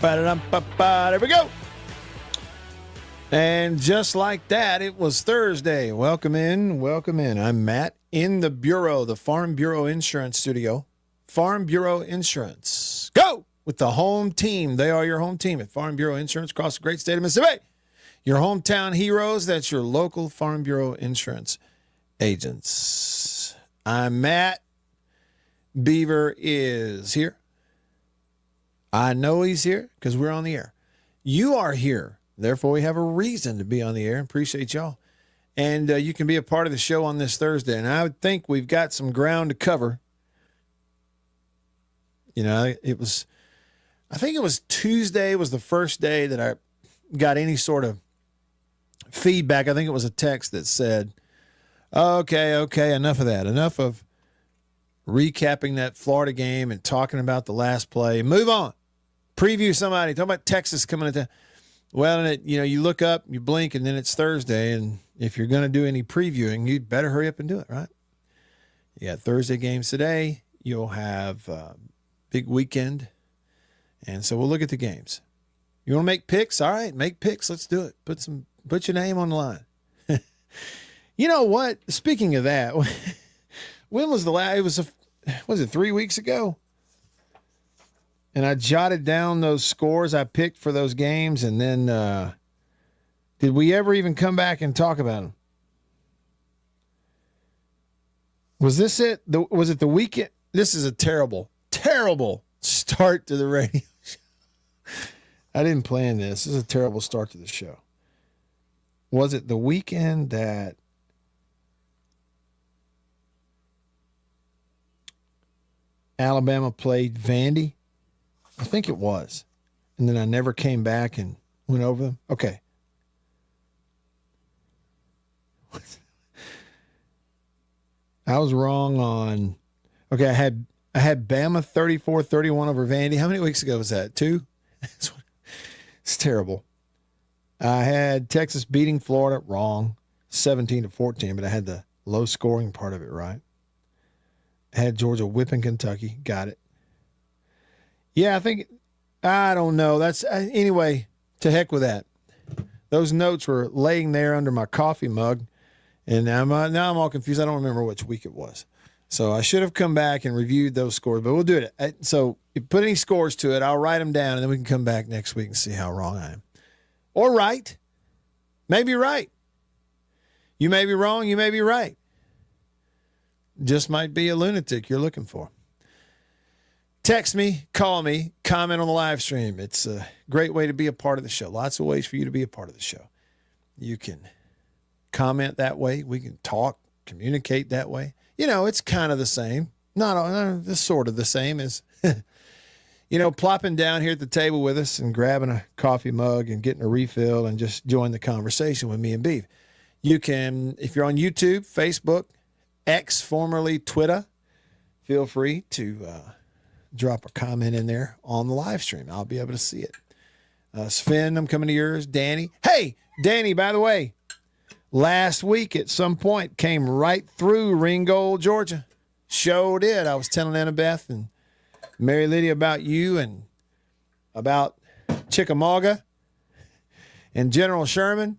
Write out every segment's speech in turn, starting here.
There we go. And just like that, it was Thursday. Welcome in. Welcome in. I'm Matt in the Bureau, the Farm Bureau Insurance Studio. Farm Bureau Insurance. Go with the home team. They are your home team at Farm Bureau Insurance across the great state of Mississippi. Your hometown heroes. That's your local Farm Bureau Insurance agents. I'm Matt. Beaver is here. I know he's here because we're on the air. You are here. Therefore, we have a reason to be on the air. Appreciate y'all. And you can be a part of the show on this Thursday. And I would think we've got some ground to cover. You know, I think it was Tuesday was the first day that I got any sort of feedback. I think it was a text that said, okay, enough of that. Enough of recapping that Florida game and talking about the last play. Move on. Preview somebody. Talk about Texas coming into. Well, and you look up, you blink, and then it's Thursday. And if you're going to do any previewing, you'd better hurry up and do it, right? You got Thursday games today. You'll have a big weekend. And so we'll look at the games. You want to make picks? All right, make picks. Let's do it. Put your name on the line. You know what? Speaking of that, when was the last? Was it 3 weeks ago? And I jotted down those scores I picked for those games, and then did we ever even come back and talk about them? Was this it? Was it the weekend? This is a terrible, terrible start to the radio show. I didn't plan this. This is a terrible start to the show. Was it the weekend that Alabama played Vandy? I think it was. And then I never came back and went over them. Okay. I was wrong on. Okay, I had Bama 34-31 over Vandy. How many weeks ago was that? 2? It's terrible. I had Texas beating Florida wrong, 17-14, but I had the low scoring part of it right. I had Georgia whipping Kentucky. Got it. Yeah, I don't know. That's anyway, to heck with that. Those notes were laying there under my coffee mug, and now I'm all confused. I don't remember which week it was. So I should have come back and reviewed those scores, but we'll do it. So if you put any scores to it, I'll write them down, and then we can come back next week and see how wrong I am. Or right. Maybe right. You may be wrong. You may be right. Just might be a lunatic you're looking for. Text me, call me, comment on the live stream. It's a great way to be a part of the show. Lots of ways for you to be a part of the show. You can comment that way. We can talk, communicate that way. It's kind of the same. Not sort of the same as, plopping down here at the table with us and grabbing a coffee mug and getting a refill and just join the conversation with me and Beef. You can, if you're on YouTube, Facebook, X, formerly Twitter, feel free to drop a comment in there on the live stream. I'll be able to see it. Sven, I'm coming to yours. Danny. Hey, Danny, by the way, last week at some point came right through Ringgold, Georgia. Sure did. I was telling Annabeth and Mary Lydia about you and about Chickamauga and General Sherman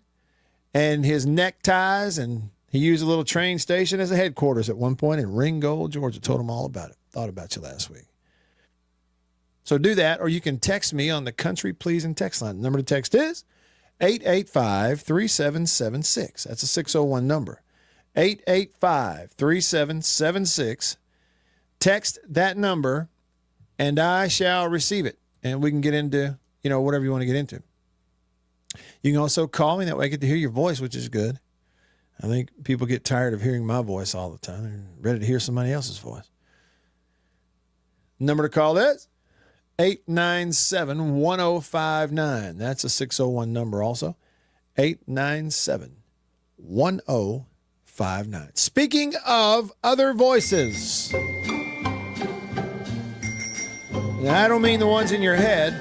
and his neckties, and he used a little train station as a headquarters at one point in Ringgold, Georgia. Told him all about it. Thought about you last week. So do that, or you can text me on the Country Pleasing text line. The number to text is 885-3776. That's a 601 number. 885-3776. Text that number, and I shall receive it. And we can get into, whatever you want to get into. You can also call me. That way I get to hear your voice, which is good. I think people get tired of hearing my voice all the time. They're ready to hear somebody else's voice. Number to call is 897-1059. That's a 601 number also. 897-1059. Speaking of other voices, and I don't mean the ones in your head.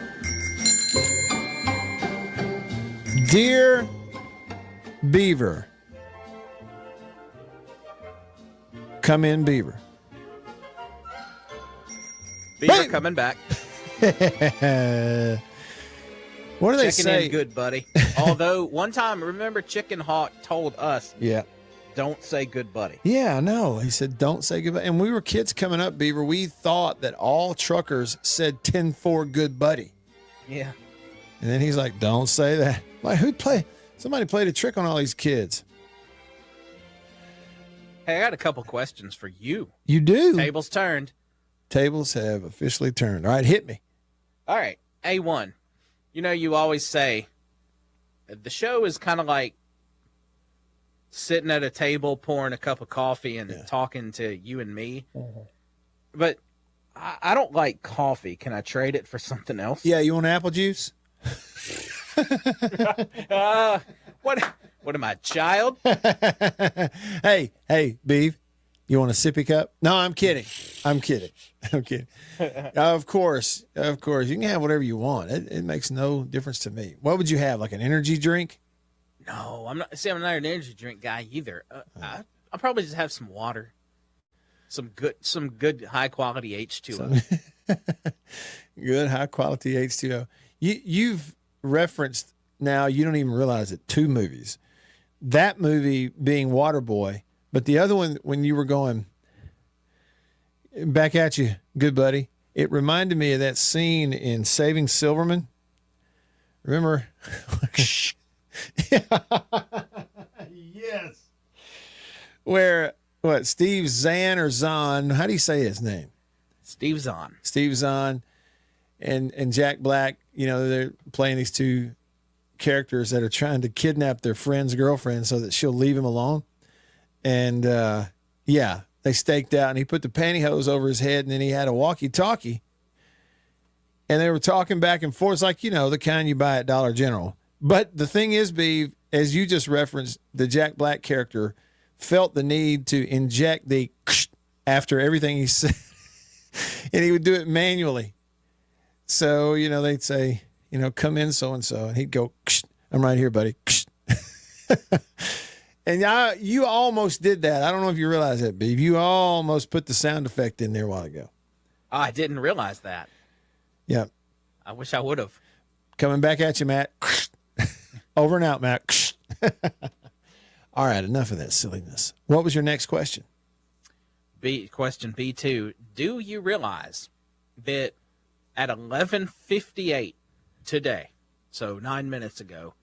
Dear Beaver, come in, Beaver. Beaver coming back. What do they Checking say? in good, buddy. Although one time, remember Chicken Hawk told us, Yeah. don't say good, buddy. Yeah, I know. He said, don't say goodbye. And we were kids coming up, Beaver. We thought that all truckers said 10-4 good buddy. Yeah. And then he's like, don't say that. Like, somebody played a trick on all these kids. Hey, I got a couple questions for you. You do. Tables turned. Tables have officially turned. All right, hit me. All right. A1. You know, you always say the show is kind of like sitting at a table, pouring a cup of coffee and talking to you and me. But I don't like coffee. Can I trade it for something else? Yeah, you want apple juice? What am I, a child? Hey, Beeve, you want a sippy cup? No, I'm kidding. Of course. You can have whatever you want. It makes no difference to me. What would you have, like an energy drink? No, I'm not an energy drink guy either. I'll probably just have some water. Some good high quality H2O. Good high quality H2O. You've referenced, now you don't even realize it, 2 movies. That movie being Waterboy, but the other one, when you were going back at you, good buddy, it reminded me of that scene in Saving Silverman. Remember? Yes. Where, Steve Zahn or Zahn, how do you say his name? Steve Zahn. Steve Zahn and Jack Black, they're playing these 2 characters that are trying to kidnap their friend's girlfriend so that she'll leave him alone. And, they staked out, and he put the pantyhose over his head, and then he had a walkie-talkie. And they were talking back and forth. It's like, the kind you buy at Dollar General. But the thing is, Beav, as you just referenced, the Jack Black character felt the need to inject the after everything he said, and he would do it manually. So, they'd say, come in so-and-so, and he'd go, I'm right here, buddy. And you almost did that. I don't know if you realize that, Beav. You almost put the sound effect in there a while ago. I didn't realize that. Yeah. I wish I would have. Coming back at you, Matt. Over and out, Matt. All right, enough of that silliness. What was your next question? Question B2. Do you realize that at 11:58 today, so 9 minutes ago,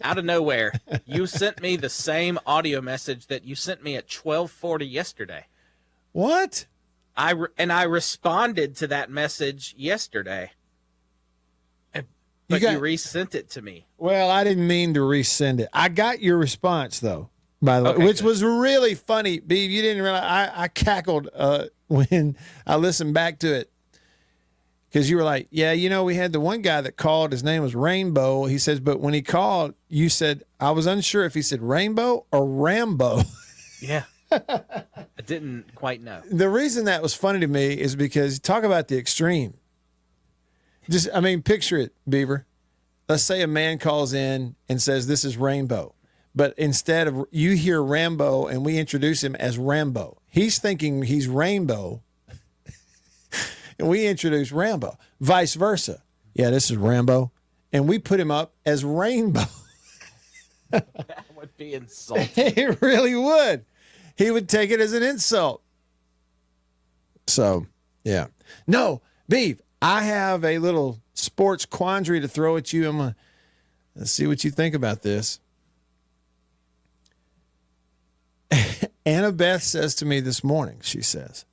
out of nowhere, you sent me the same audio message that you sent me at 12:40 yesterday? What? I responded to that message yesterday, but you resent it to me. Well, I didn't mean to resend it. I got your response, though, by the way, which was really funny. Beav, you didn't realize I cackled when I listened back to it. Because you were like, yeah, we had the one guy that called. His name was Rainbow. He says, but when he called, you said, I was unsure if he said Rainbow or Rambo. Yeah. I didn't quite know. The reason that was funny to me is because talk about the extreme. Picture it, Beaver. Let's say a man calls in and says, this is Rainbow. But instead of you hear Rambo and we introduce him as Rambo, he's thinking he's Rainbow. And we introduce Rambo. Vice versa. Yeah, this is Rambo. And we put him up as Rainbow. That would be insulting. It really would. He would take it as an insult. So, yeah. No, Beav, I have a little sports quandary to throw at you. Let's see what you think about this. Annabeth says to me this morning, she says,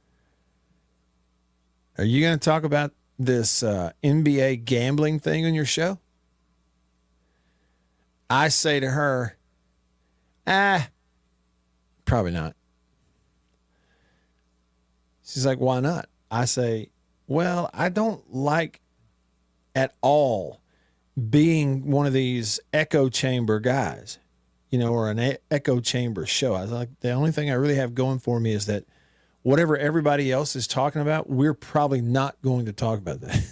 are you going to talk about this NBA gambling thing on your show? I say to her, probably not. She's like, why not? I say, well, I don't like at all being one of these echo chamber guys, or an echo chamber show. I was like, the only thing I really have going for me is that whatever everybody else is talking about, we're probably not going to talk about that.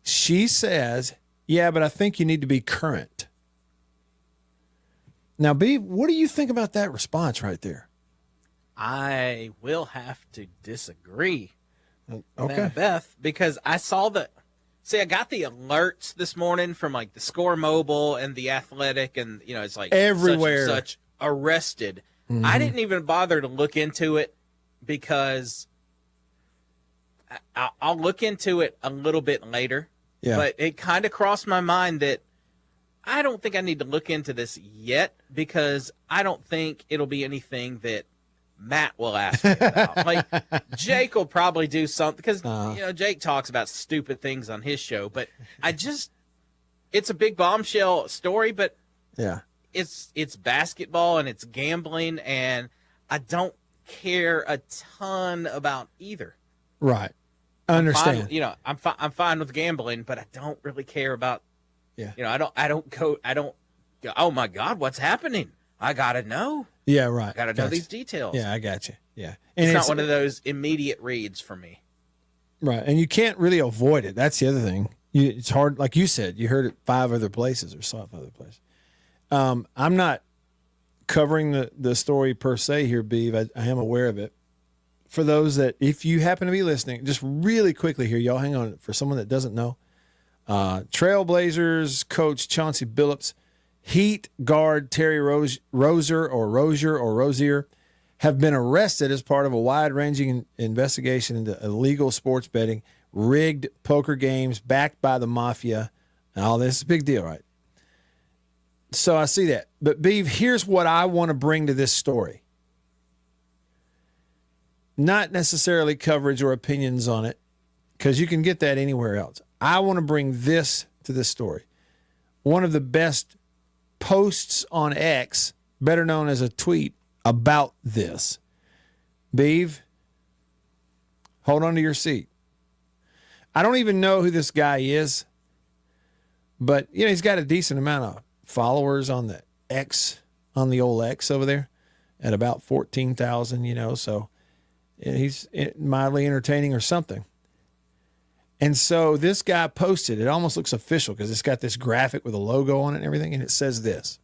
She says, yeah, but I think you need to be current. Now, Beav, what do you think about that response right there? I will have to disagree, Okay. Beth, because I saw See, I got the alerts this morning from like the Score Mobile and the Athletic, and it's like everywhere such arrested. Mm-hmm. I didn't even bother to look into it because I'll look into it a little bit later. Yeah. But it kind of crossed my mind that I don't think I need to look into this yet because I don't think it'll be anything that Matt will ask me about. Like, Jake will probably do something because, Jake talks about stupid things on his show. But it's a big bombshell story, but yeah, it's basketball and it's gambling, and I don't care a ton about either. Right. I understand. I'm fine with gambling, but I don't really care about. Yeah. I don't go. Oh my God, what's happening? I gotta know. Yeah, right. I gotta know these details. Yeah, I got you. Yeah, and it's not one of those immediate reads for me. Right, and you can't really avoid it. That's the other thing. It's hard, like you said. You heard it 5 other places or saw it 5 other places. I'm not covering the story per se here, Beav. I am aware of it. For those that, if you happen to be listening, just really quickly here, y'all hang on. For someone that doesn't know, Trailblazers coach Chauncey Billups, Heat guard Terry Rozier have been arrested as part of a wide-ranging investigation into illegal sports betting, rigged poker games backed by the mafia, and all this. Is a big deal, right? So I see that. But, Beav, here's what I want to bring to this story. Not necessarily coverage or opinions on it, because you can get that anywhere else. I want to bring this to this story. One of the best posts on X, better known as a tweet, about this. Beav, hold on to your seat. I don't even know who this guy is, but he's got a decent amount of followers on the X, on the old X over there, at about 14,000, so he's mildly entertaining or something. And so this guy posted, it almost looks official because it's got this graphic with a logo on it and everything, and it says this: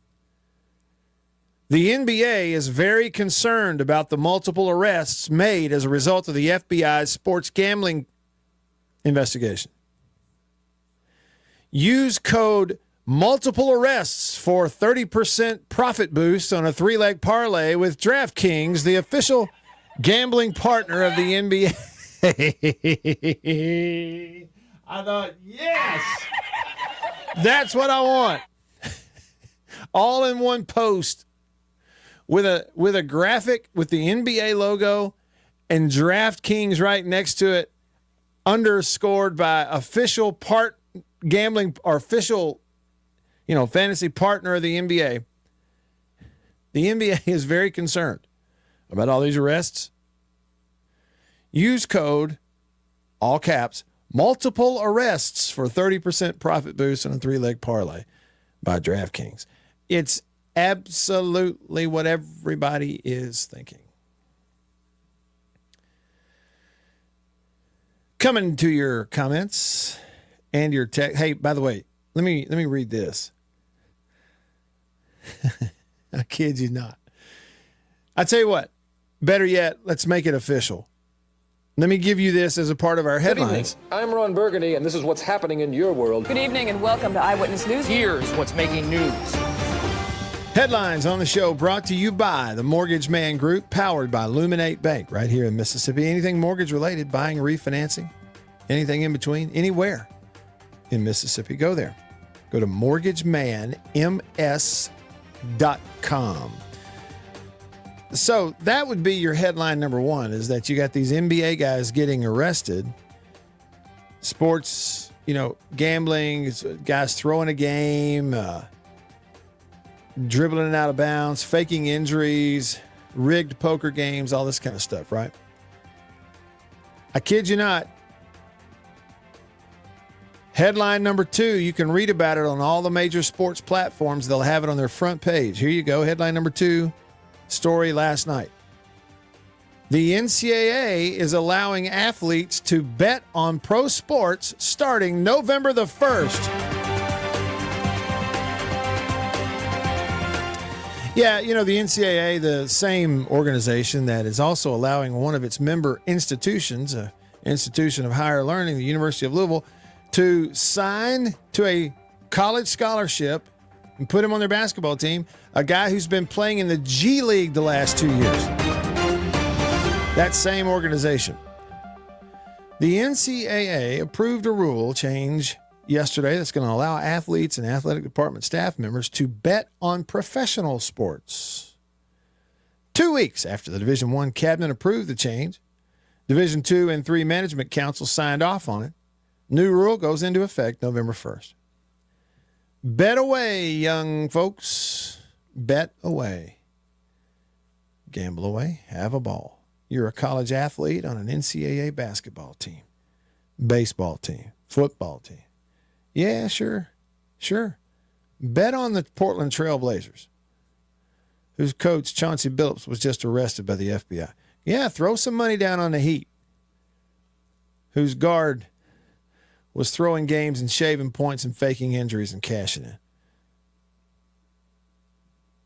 the NBA is very concerned about the multiple arrests made as a result of the FBI's sports gambling investigation. Use code multiple arrests for 30% profit boost on a 3-leg parlay with DraftKings, the official gambling partner of the NBA. I thought, yes, that's what I want. All in one post with a graphic with the NBA logo and DraftKings right next to it, underscored by official gambling or official, fantasy partner of the NBA. The NBA is very concerned about all these arrests. Use code, all caps, multiple arrests for 30% profit boost on a 3-leg parlay by DraftKings. It's absolutely what everybody is thinking. Coming to your comments and your text. Hey, by the way, let me read this. I kid you not. I tell you what, better yet, let's make it official. Let me give you this as a part of our headlines. Good evening. I'm Ron Burgundy, and this is what's happening in your world. Good evening, and welcome to Eyewitness News. Here's what's making news. Headlines on the show brought to you by the Mortgage Man Group, powered by Luminate Bank, right here in Mississippi. Anything mortgage related, buying, refinancing, anything in between, anywhere in Mississippi, go there. Go to mortgagemanms.com. So that would be your headline number one, is that you got these NBA guys getting arrested. Sports, gambling, guys throwing a game, dribbling it out of bounds, faking injuries, rigged poker games, all this kind of stuff, right? I kid you not. Headline number 2, you can read about it on all the major sports platforms. They'll have it on their front page. Here you go. Headline number 2. Story last night. The NCAA is allowing athletes to bet on pro sports starting November the 1st. Yeah, the NCAA, the same organization that is also allowing one of its member institutions, an institution of higher learning, the University of Louisville, to sign to a college scholarship and put him on their basketball team, a guy who's been playing in the G League the last 2 years. That same organization. The NCAA approved a rule change yesterday that's going to allow athletes and athletic department staff members to bet on professional sports. 2 weeks after the Division I cabinet approved the change, Division II and III management council signed off on it. New rule goes into effect November 1st. Bet away, young folks. Bet away. Gamble away. Have a ball. You're a college athlete on an NCAA basketball team, baseball team, football team. Yeah, sure. Bet on the Portland Trail Blazers, whose coach, Chauncey Billups, was just arrested by the FBI. Yeah, throw some money down on the Heat, whose guard was throwing games and shaving points and faking injuries and cashing in.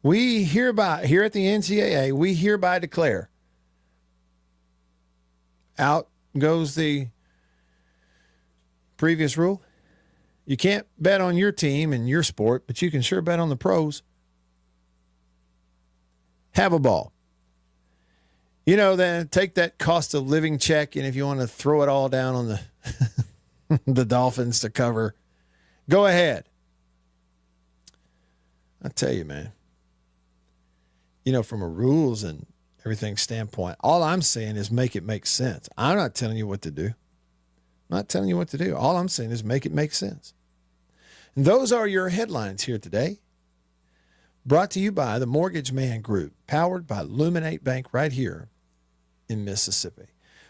We hereby, here at the NCAA, we hereby declare, out goes the previous rule. You can't bet on your team and your sport, but you can sure bet on the pros. Have a ball. You know, then take that cost of living check, and if you want to throw it all down on the the Dolphins to cover, go ahead. I tell you, man, you know, from a rules and everything standpoint, all I'm saying is make it make sense. I'm not telling you what to do. I'm not telling you what to do. All I'm saying is make it make sense. And those are your headlines here today. Brought to you by the Mortgage Man Group, powered by Luminate Bank right here in Mississippi.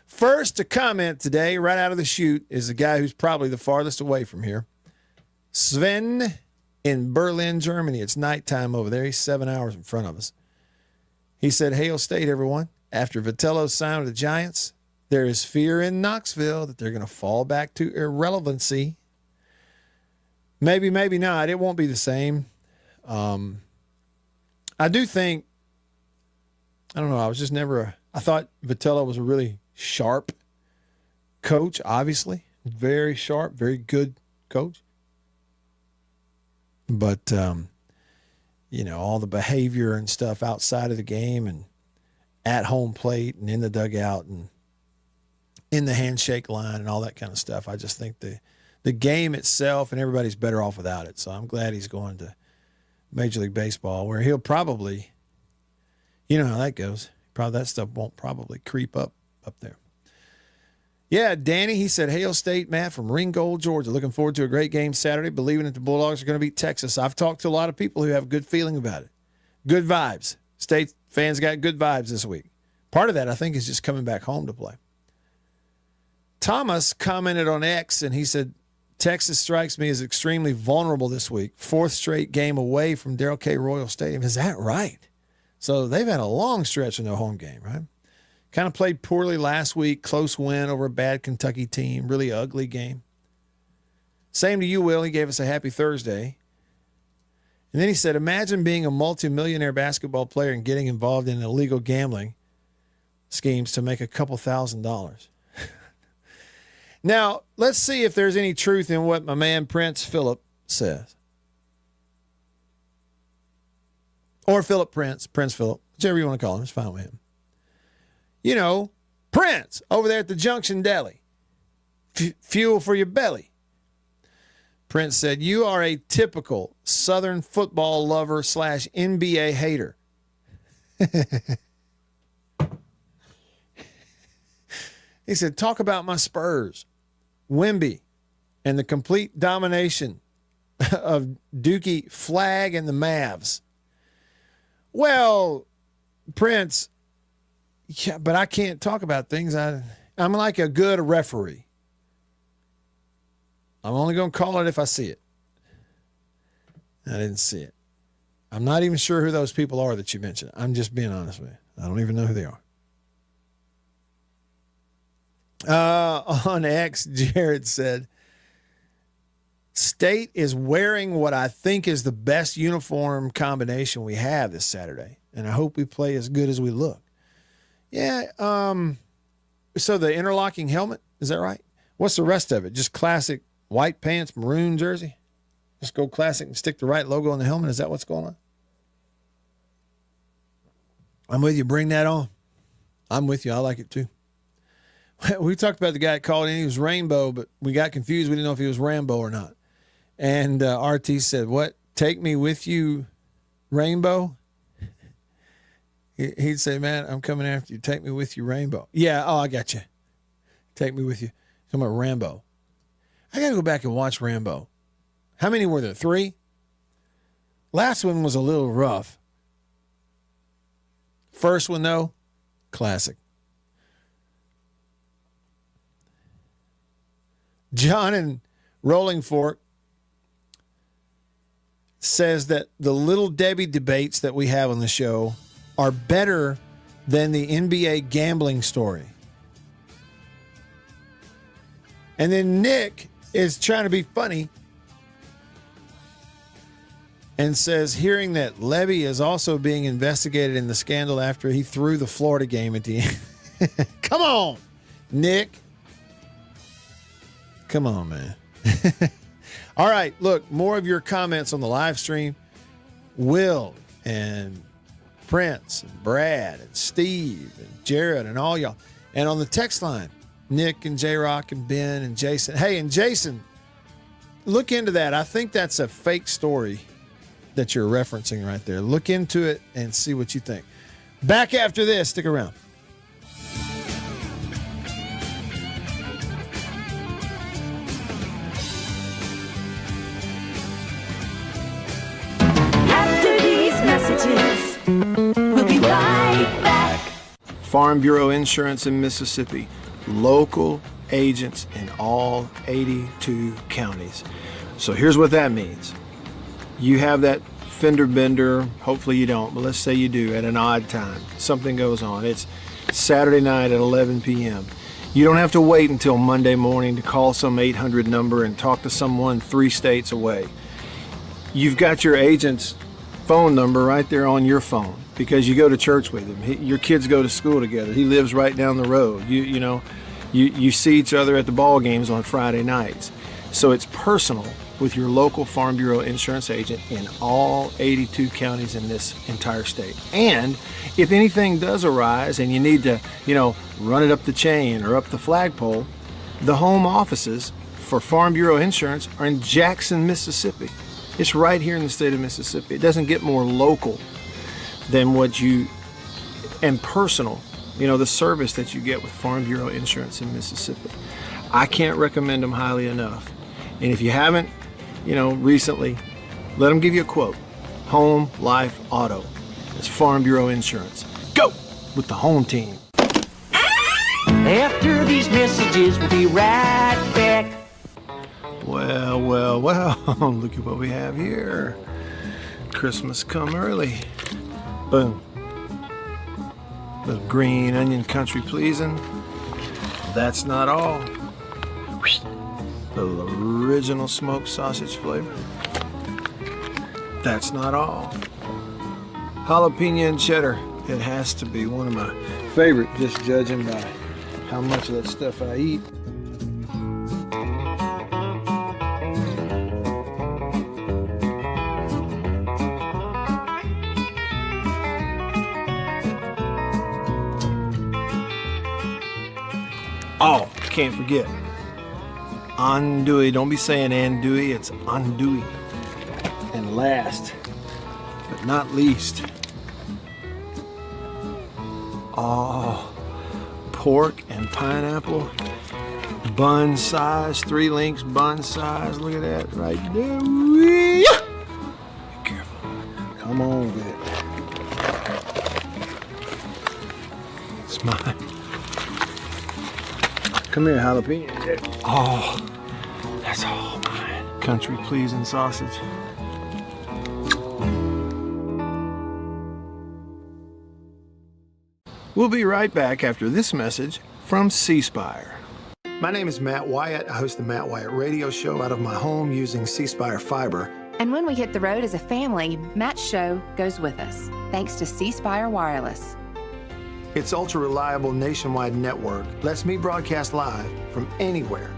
First to comment today, right out of the chute, is the guy who's probably the farthest away from here. Sven in Berlin, Germany. It's nighttime over there. He's 7 hours in front of us. He said, Hail State, everyone. After Vitello's sign with the Giants, there is fear in Knoxville that they're going to fall back to irrelevancy. Maybe, maybe not. It won't be the same. I do think, I don't know, I thought Vitello was a really sharp coach, obviously. Very sharp, very good coach. But, you know, all the behavior and stuff outside of the game and at home plate and in the dugout and in the handshake line and all that kind of stuff. I just think the game itself and everybody's better off without it. So I'm glad he's going to Major League Baseball, where he'll probably, you know how that goes. Probably that stuff won't probably creep up there. Yeah, Danny, he said, Hail State, Matt, from Ringgold, Georgia. Looking forward to a great game Saturday, believing that the Bulldogs are going to beat Texas. I've talked to a lot of people who have a good feeling about it. Good vibes. State fans got good vibes this week. Part of that, I think, is just coming back home to play. Thomas commented on X, and he said, Texas strikes me as extremely vulnerable this week. 4th straight game away from Darrell K. Royal Stadium. Is that right? So they've had a long stretch of no home game, right? Kind of played poorly last week. Close win over a bad Kentucky team. Really ugly game. Same to you, Will. He gave us a happy Thursday. And then he said, imagine being a multimillionaire basketball player and getting involved in illegal gambling schemes to make a couple $1,000s. Now, let's see if there's any truth in what my man Prince Philip says. Or Philip Prince Philip, whichever you want to call him. It's fine with him. You know, Prince over there at the Junction Deli. Fuel for your belly. Prince said, you are a typical Southern football lover / NBA hater. He said, talk about my Spurs, Wemby, and the complete domination of Dookie Flag and the Mavs. Well, Prince, yeah, but I can't talk about things. I'm like a good referee. I'm only going to call it if I see it. I didn't see it. I'm not even sure who those people are that you mentioned. I'm just being honest with you. I don't even know who they are. On X, Jared said, State is wearing what I think is the best uniform combination we have this Saturday, and I hope we play as good as we look. Yeah, so the interlocking helmet, is that right? What's the rest of it? Just classic white pants, maroon jersey. Just go classic and stick the right logo on the helmet. Is that what's going on? I'm with you. Bring that on. I'm with you. I like it too. We talked about the guy that called in. He was Rainbow, but we got confused. We didn't know if he was Rambo or not. And RT said, what? Take me with you, Rainbow? He'd say, man, I'm coming after you. Take me with you, Rainbow. Yeah, oh, I got you. Take me with you. Talking about Rambo. I got to go back and watch Rambo. How many were there? 3? Last one was a little rough. First one, though, classic. John in Rolling Fork says that the Little Debbie debates that we have on the show are better than the NBA gambling story. And then Nick is trying to be funny and says, hearing that Levy is also being investigated in the scandal after he threw the Florida game at the end. Come on, Nick. Come on, man. All right, look, more of your comments on the live stream. Will and Prince and Brad and Steve and Jared and all y'all. And on the text line, Nick and J-Rock and Ben and Jason. Hey, and Jason, look into that. I think that's a fake story that you're referencing right there. Look into it and see what you think. Back after this. Stick around. After these messages, we'll be right back. Farm Bureau Insurance in Mississippi. Local agents in all 82 counties. So here's what that means. You have that fender bender, hopefully you don't, but let's say you do at an odd time. Something goes on. It's Saturday night at 11 p.m. You don't have to wait until Monday morning to call some 800 number and talk to someone 3 states away. You've got your agent's phone number right there on your phone because you go to church with him. Your kids go to school together. He lives right down the road. You see each other at the ball games on Friday nights. So it's personal with your local Farm Bureau insurance agent in all 82 counties in this entire state. And if anything does arise and you need to, run it up the chain or up the flagpole, the home offices for Farm Bureau Insurance are in Jackson, Mississippi. It's right here in the state of Mississippi. It doesn't get more local than and personal, the service that you get with Farm Bureau Insurance in Mississippi. I can't recommend them highly enough. And if you haven't, recently, let them give you a quote. Home, life, auto. It's Farm Bureau Insurance. Go with the home team. After these messages, we'll be right back. Well, look at what we have here. Christmas come early. Boom. Little green onion country pleasing. That's not all. Little original smoked sausage flavor. That's not all. Jalapeno and cheddar. It has to be one of my favorite, just judging by how much of that stuff I eat. Oh, can't forget. Andouille. Don't be saying andouille, it's andouille. And last, but not least, pork and pineapple, bun size, 3 links, bun size. Look at that right there. Be careful. Come on with it. It's mine. Come here, jalapeno. Oh, that's all mine. Country pleasing sausage. We'll be right back after this message from C Spire. My name is Matt Wyatt. I host the Matt Wyatt radio show out of my home using C Spire fiber. And when we hit the road as a family, Matt's show goes with us, thanks to C Spire Wireless. Its ultra-reliable nationwide network lets me broadcast live from anywhere.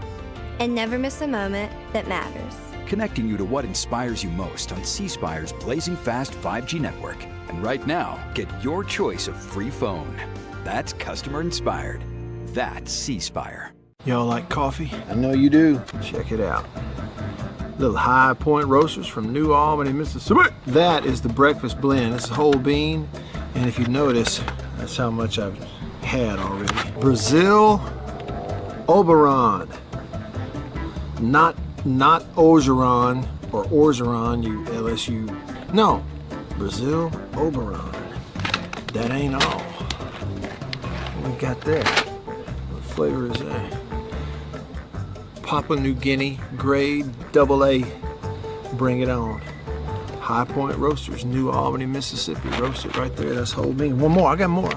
and never miss a moment that matters. Connecting you to what inspires you most on C Spire's blazing fast 5G network. And right now, get your choice of free phone. That's customer inspired. That's C Spire. Y'all like coffee? I know you do. Check it out. Little High Point Roasters from New Albany, Mississippi. That is the breakfast blend. It's a whole bean. And if you notice, that's how much I've had already. Brazil Oberon. Not Orgeron or Orgeron, you LSU. No, Brazil Oberon. That ain't all. What we got there? What flavor is that? Papua New Guinea, grade AA. Bring it on. High Point Roasters, New Albany, Mississippi. Roast it right there. That's whole bean. One more. I got more.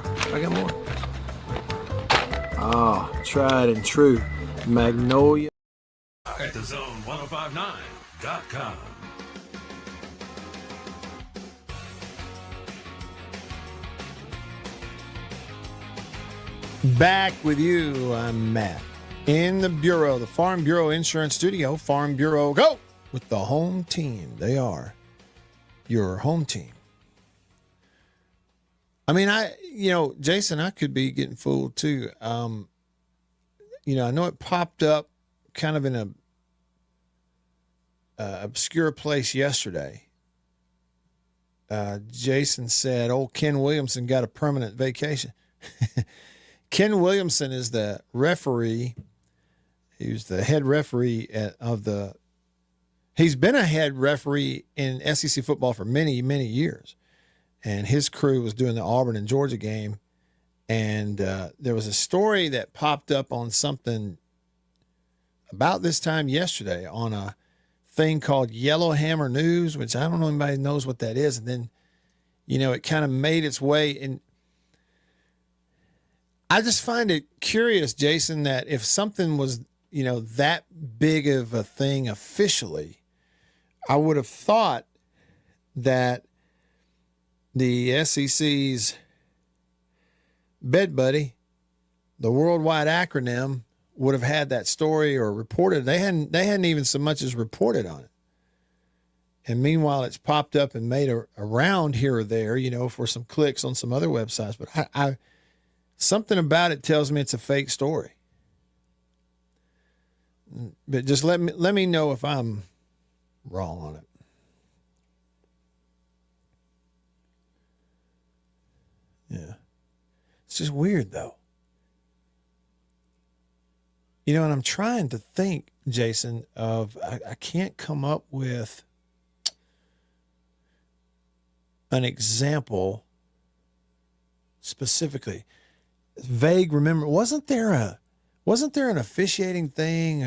Ah, tried and true. Magnolia. At the Zone1059.com. Back with you. I'm Matt. In the Bureau, the Farm Bureau Insurance Studio. Farm Bureau, go with the home team. They are your home team. I mean, Jason, I could be getting fooled too. I know it popped up kind of in a obscure place yesterday. Jason said, Ken Williamson got a permanent vacation. Ken Williamson is the referee. He was the head referee he's been a head referee in SEC football for many, many years. And his crew was doing the Auburn and Georgia game. And there was a story that popped up on something about this time yesterday on a thing called Yellowhammer News, which I don't know if anybody knows what that is. And then, it kind of made its way. And I just find it curious, Jason, that if something was, that big of a thing officially, I would have thought that the SEC's bed buddy, the worldwide acronym, would have had that story or reported. They hadn't even so much as reported on it. And meanwhile, it's popped up and made a round here or there, for some clicks on some other websites. But I something about it tells me it's a fake story. But just let me know if I'm wrong on it. Yeah. It's just weird, though. And I'm trying to think, Jason, I can't come up with an example specifically. Vague, remember, wasn't there an officiating thing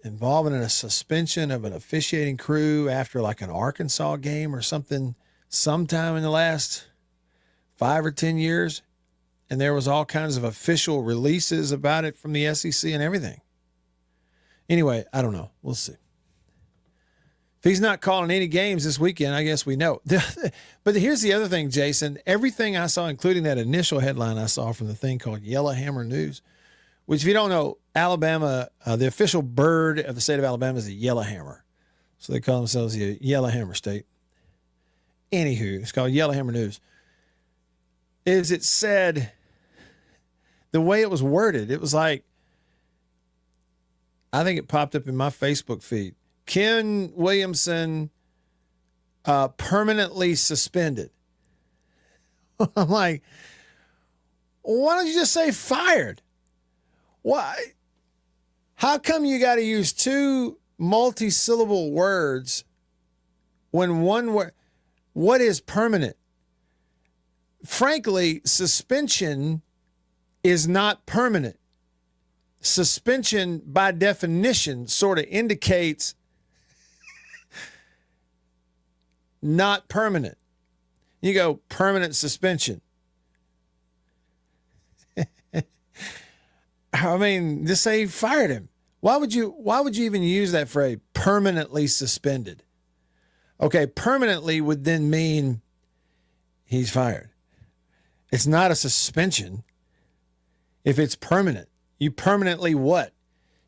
involving a suspension of an officiating crew after like an Arkansas game or something sometime in the last 5 or 10 years? And there was all kinds of official releases about it from the SEC and everything. Anyway, I don't know. We'll see. If he's not calling any games this weekend, I guess we know. But here's the other thing, Jason. Everything I saw, including that initial headline I saw from the thing called Yellowhammer News, which if you don't know, Alabama, the official bird of the state of Alabama is a yellowhammer. So they call themselves the Yellowhammer State. Anywho, it's called Yellowhammer News. Is it said, the way it was worded, it was like, I think it popped up in my Facebook feed. Ken Williamson permanently suspended. I'm like, why don't you just say fired? Why? How come you got to use two multi-syllable words when one word? What is permanent? Frankly, suspension is not permanent. Suspension, by definition, sort of indicates not permanent. You go permanent suspension. I mean, just say fired him. Why would you even use that phrase, permanently suspended? Okay, permanently would then mean he's fired. It's not a suspension if it's permanent. You permanently what?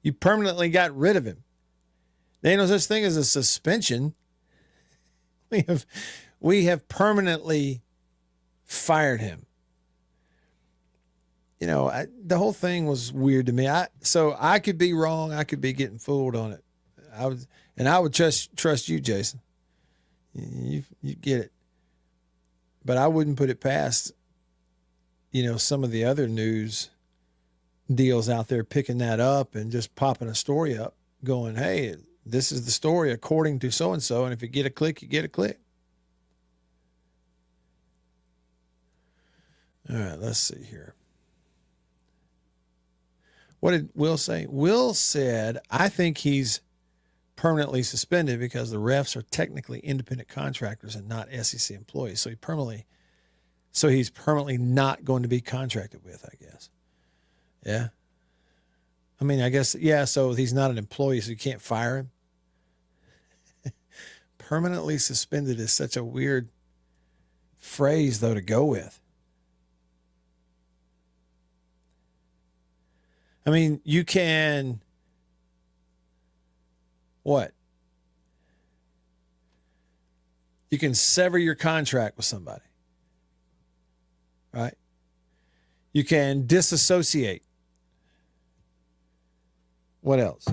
You permanently got rid of him. There ain't no such thing as a suspension. We have permanently fired him. You know, the whole thing was weird to me. So I could be wrong. I could be getting fooled on it. I would trust you, Jason. You get it. But I wouldn't put it past, you know, some of the other news deals out there picking that up and just popping a story up going, hey, this is the story according to so-and-so. And if you get a click, you get a click. All right, let's see here. What did Will say? Will said, I think he's permanently suspended because the refs are technically independent contractors and not SEC employees. So he's permanently not going to be contracted with, I guess. Yeah. I mean, I guess, yeah, so he's not an employee, so you can't fire him. Permanently suspended is such a weird phrase, though, to go with. I mean, you can, what? You can sever your contract with somebody, right? You can disassociate. What else?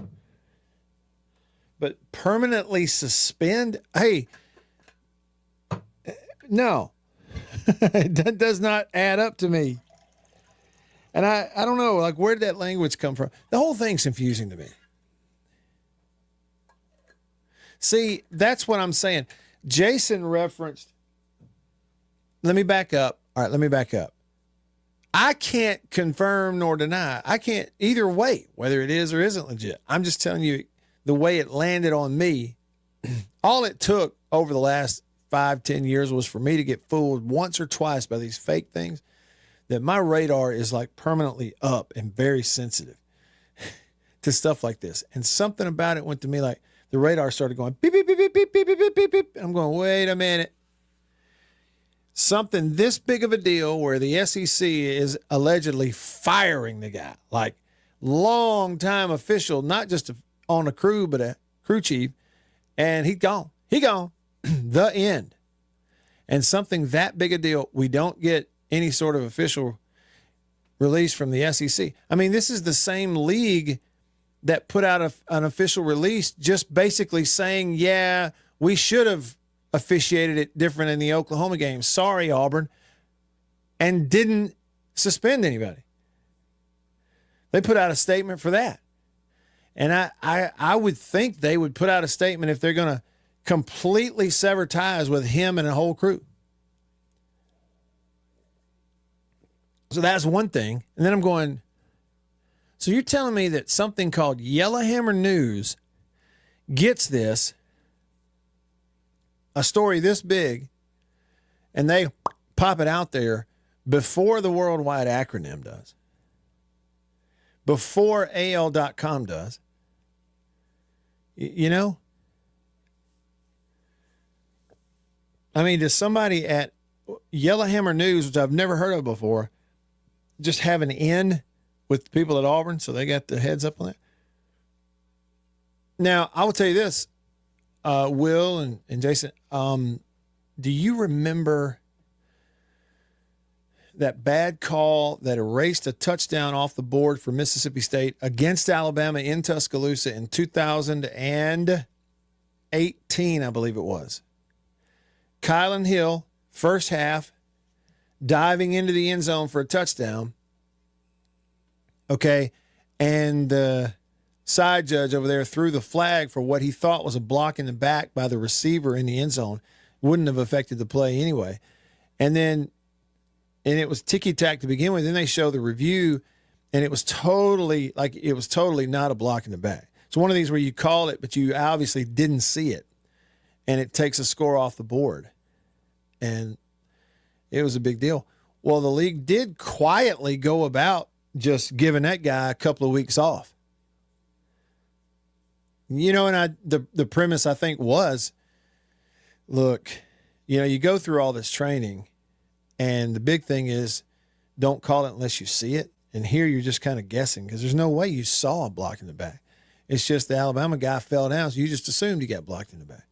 But permanently suspend? Hey, no. That does not add up to me. And I don't know, like, where did that language come from? The whole thing's confusing to me. See, that's what I'm saying. Jason referenced, let me back up. All right, let me back up. I can't confirm nor deny. I can't either way, whether it is or isn't legit. I'm just telling you the way it landed on me. All it took over the last 5-10 years was for me to get fooled once or twice by these fake things, that my radar is like permanently up and very sensitive to stuff like this. And something about it went to me like the radar started going beep, beep, beep, beep, beep, beep, beep, beep, beep. I'm going, wait a minute. Something this big of a deal where the SEC is allegedly firing the guy, like long-time official, not just on a crew, but a crew chief, and he's gone. He gone. The end. And something that big a deal, we don't get any sort of official release from the SEC. I mean, this is the same league that put out an official release just basically saying, yeah, we should have officiated it different in the Oklahoma game. Sorry, Auburn. And didn't suspend anybody. They put out a statement for that. And I would think they would put out a statement if they're going to completely sever ties with him and a whole crew. So that's one thing. And then I'm going, so you're telling me that something called Yellowhammer News gets this, a story this big, and they pop it out there before the worldwide acronym does, before AL.com does. You know? I mean, does somebody at Yellowhammer News, which I've never heard of before, just have an in with people at Auburn so they got their heads up on that? Now, I will tell you this, Will and Jason, do you remember that bad call that erased a touchdown off the board for Mississippi State against Alabama in Tuscaloosa in 2018, I believe it was? Kylan Hill, first half, diving into the end zone for a touchdown. Okay. And the side judge over there threw the flag for what he thought was a block in the back by the receiver in the end zone. Wouldn't have affected the play anyway. And it was ticky-tack to begin with. Then they show the review, and it was totally not a block in the back. It's one of these where you call it, but you obviously didn't see it, and it takes a score off the board. And it was a big deal. Well, the league did quietly go about just giving that guy a couple of weeks off. You know, and the premise, I think, was, look, you know, you go through all this training, and the big thing is don't call it unless you see it. And here you're just kind of guessing because there's no way you saw a block in the back. It's just the Alabama guy fell down, so you just assumed he got blocked in the back.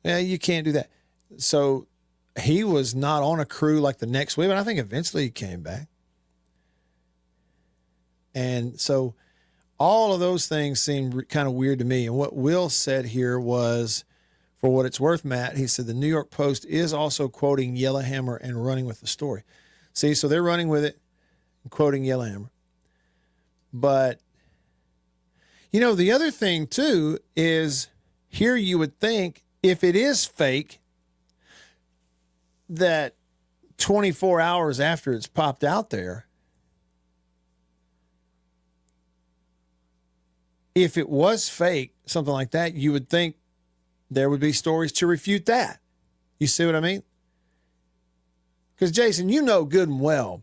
Yeah, you can't do that. So he was not on a crew like the next week, but I think eventually he came back. And so all of those things seemed kind of weird to me. And what Will said here was, for what it's worth, Matt, he said the New York Post is also quoting Yellowhammer and running with the story. See, so they're running with it and quoting Yellowhammer. But, you know, the other thing, too, is here you would think if it is fake, that 24 hours after it's popped out there, if it was fake, something like that, you would think there would be stories to refute that. You see what I mean? Because, Jason, you know good and well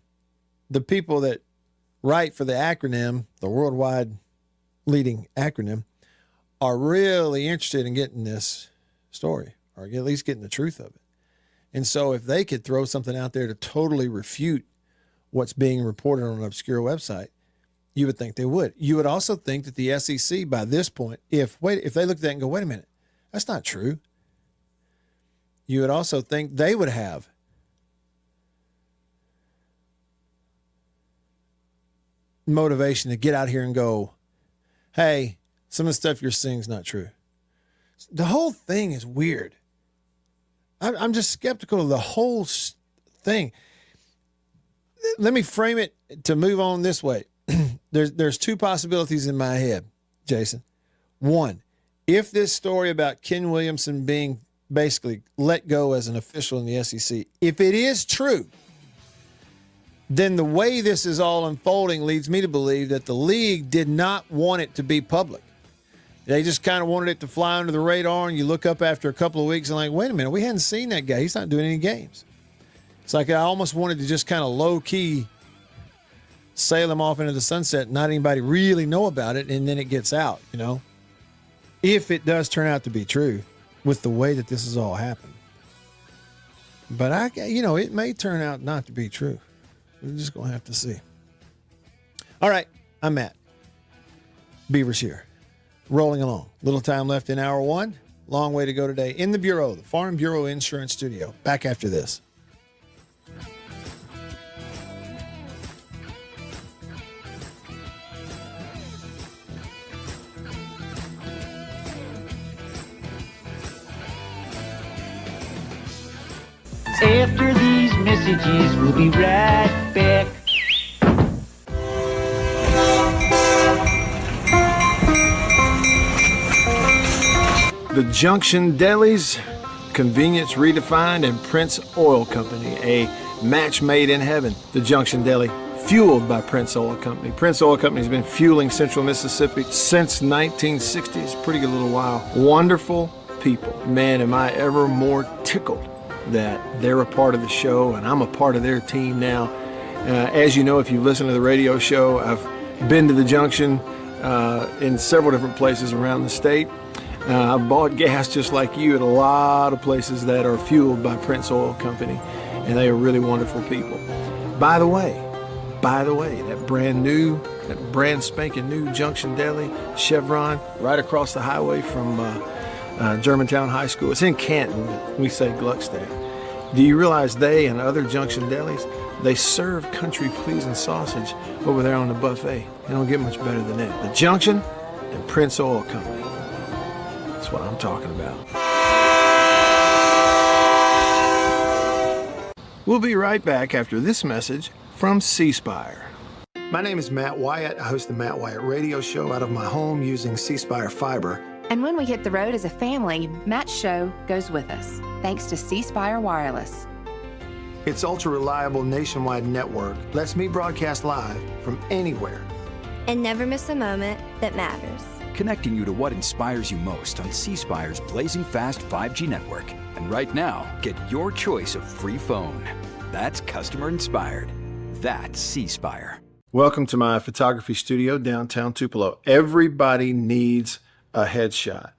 the people that write for the acronym, the worldwide leading acronym, are really interested in getting this story, or at least getting the truth of it. And so if they could throw something out there to totally refute what's being reported on an obscure website, you would think they would. You would also think that the SEC by this point, if they looked at that and go, wait a minute, that's not true, you would also think they would have motivation to get out here and go, hey, some of the stuff you're seeing is not true. The whole thing is weird. I'm just skeptical of the whole thing. Let me frame it to move on this way. There's two possibilities in my head, Jason. One, if this story about Ken Williamson being basically let go as an official in the SEC, if it is true, then the way this is all unfolding leads me to believe that the league did not want it to be public. They just kind of wanted it to fly under the radar, and you look up after a couple of weeks and like, wait a minute, we hadn't seen that guy. He's not doing any games. It's like I almost wanted to just kind of low-key sail him off into the sunset, not anybody really know about it, and then it gets out, you know, if it does turn out to be true with the way that this has all happened. But, it may turn out not to be true. We're just going to have to see. All right, I'm Matt. Beavers here. Rolling along. Little time left in hour one. Long way to go today. In the Bureau, the Farm Bureau Insurance Studio. Back after this. After these messages, we'll be right back. The Junction Delis, Convenience Redefined, and Prince Oil Company, a match made in heaven. The Junction Deli, fueled by Prince Oil Company. Prince Oil Company has been fueling Central Mississippi since 1960. It's a pretty good little while. Wonderful people. Man, am I ever more tickled that they're a part of the show and I'm a part of their team now. As you know, if you listen to the radio show, I've been to the Junction in several different places around the state. I've bought gas just like you at a lot of places that are fueled by Prince Oil Company, and they are really wonderful people. By the way, that brand spanking new Junction Deli, Chevron, right across the highway from Germantown High School. It's in Canton, but we say Gluckstadt. Do you realize they and other Junction Delis, they serve country-pleasing sausage over there on the buffet? They don't get much better than that. The Junction and Prince Oil Company. That's what I'm talking about. We'll be right back after this message from C Spire. My name is Matt Wyatt. I host the Matt Wyatt radio show out of my home using C Spire fiber. And when we hit the road as a family, Matt's show goes with us, thanks to C Spire Wireless. Its ultra-reliable nationwide network lets me broadcast live from anywhere. And never miss a moment that matters. Connecting you to what inspires you most on C Spire's blazing fast 5G network. And right now, get your choice of free phone. That's customer inspired. That's C Spire. Welcome to my photography studio downtown Tupelo. Everybody needs a headshot,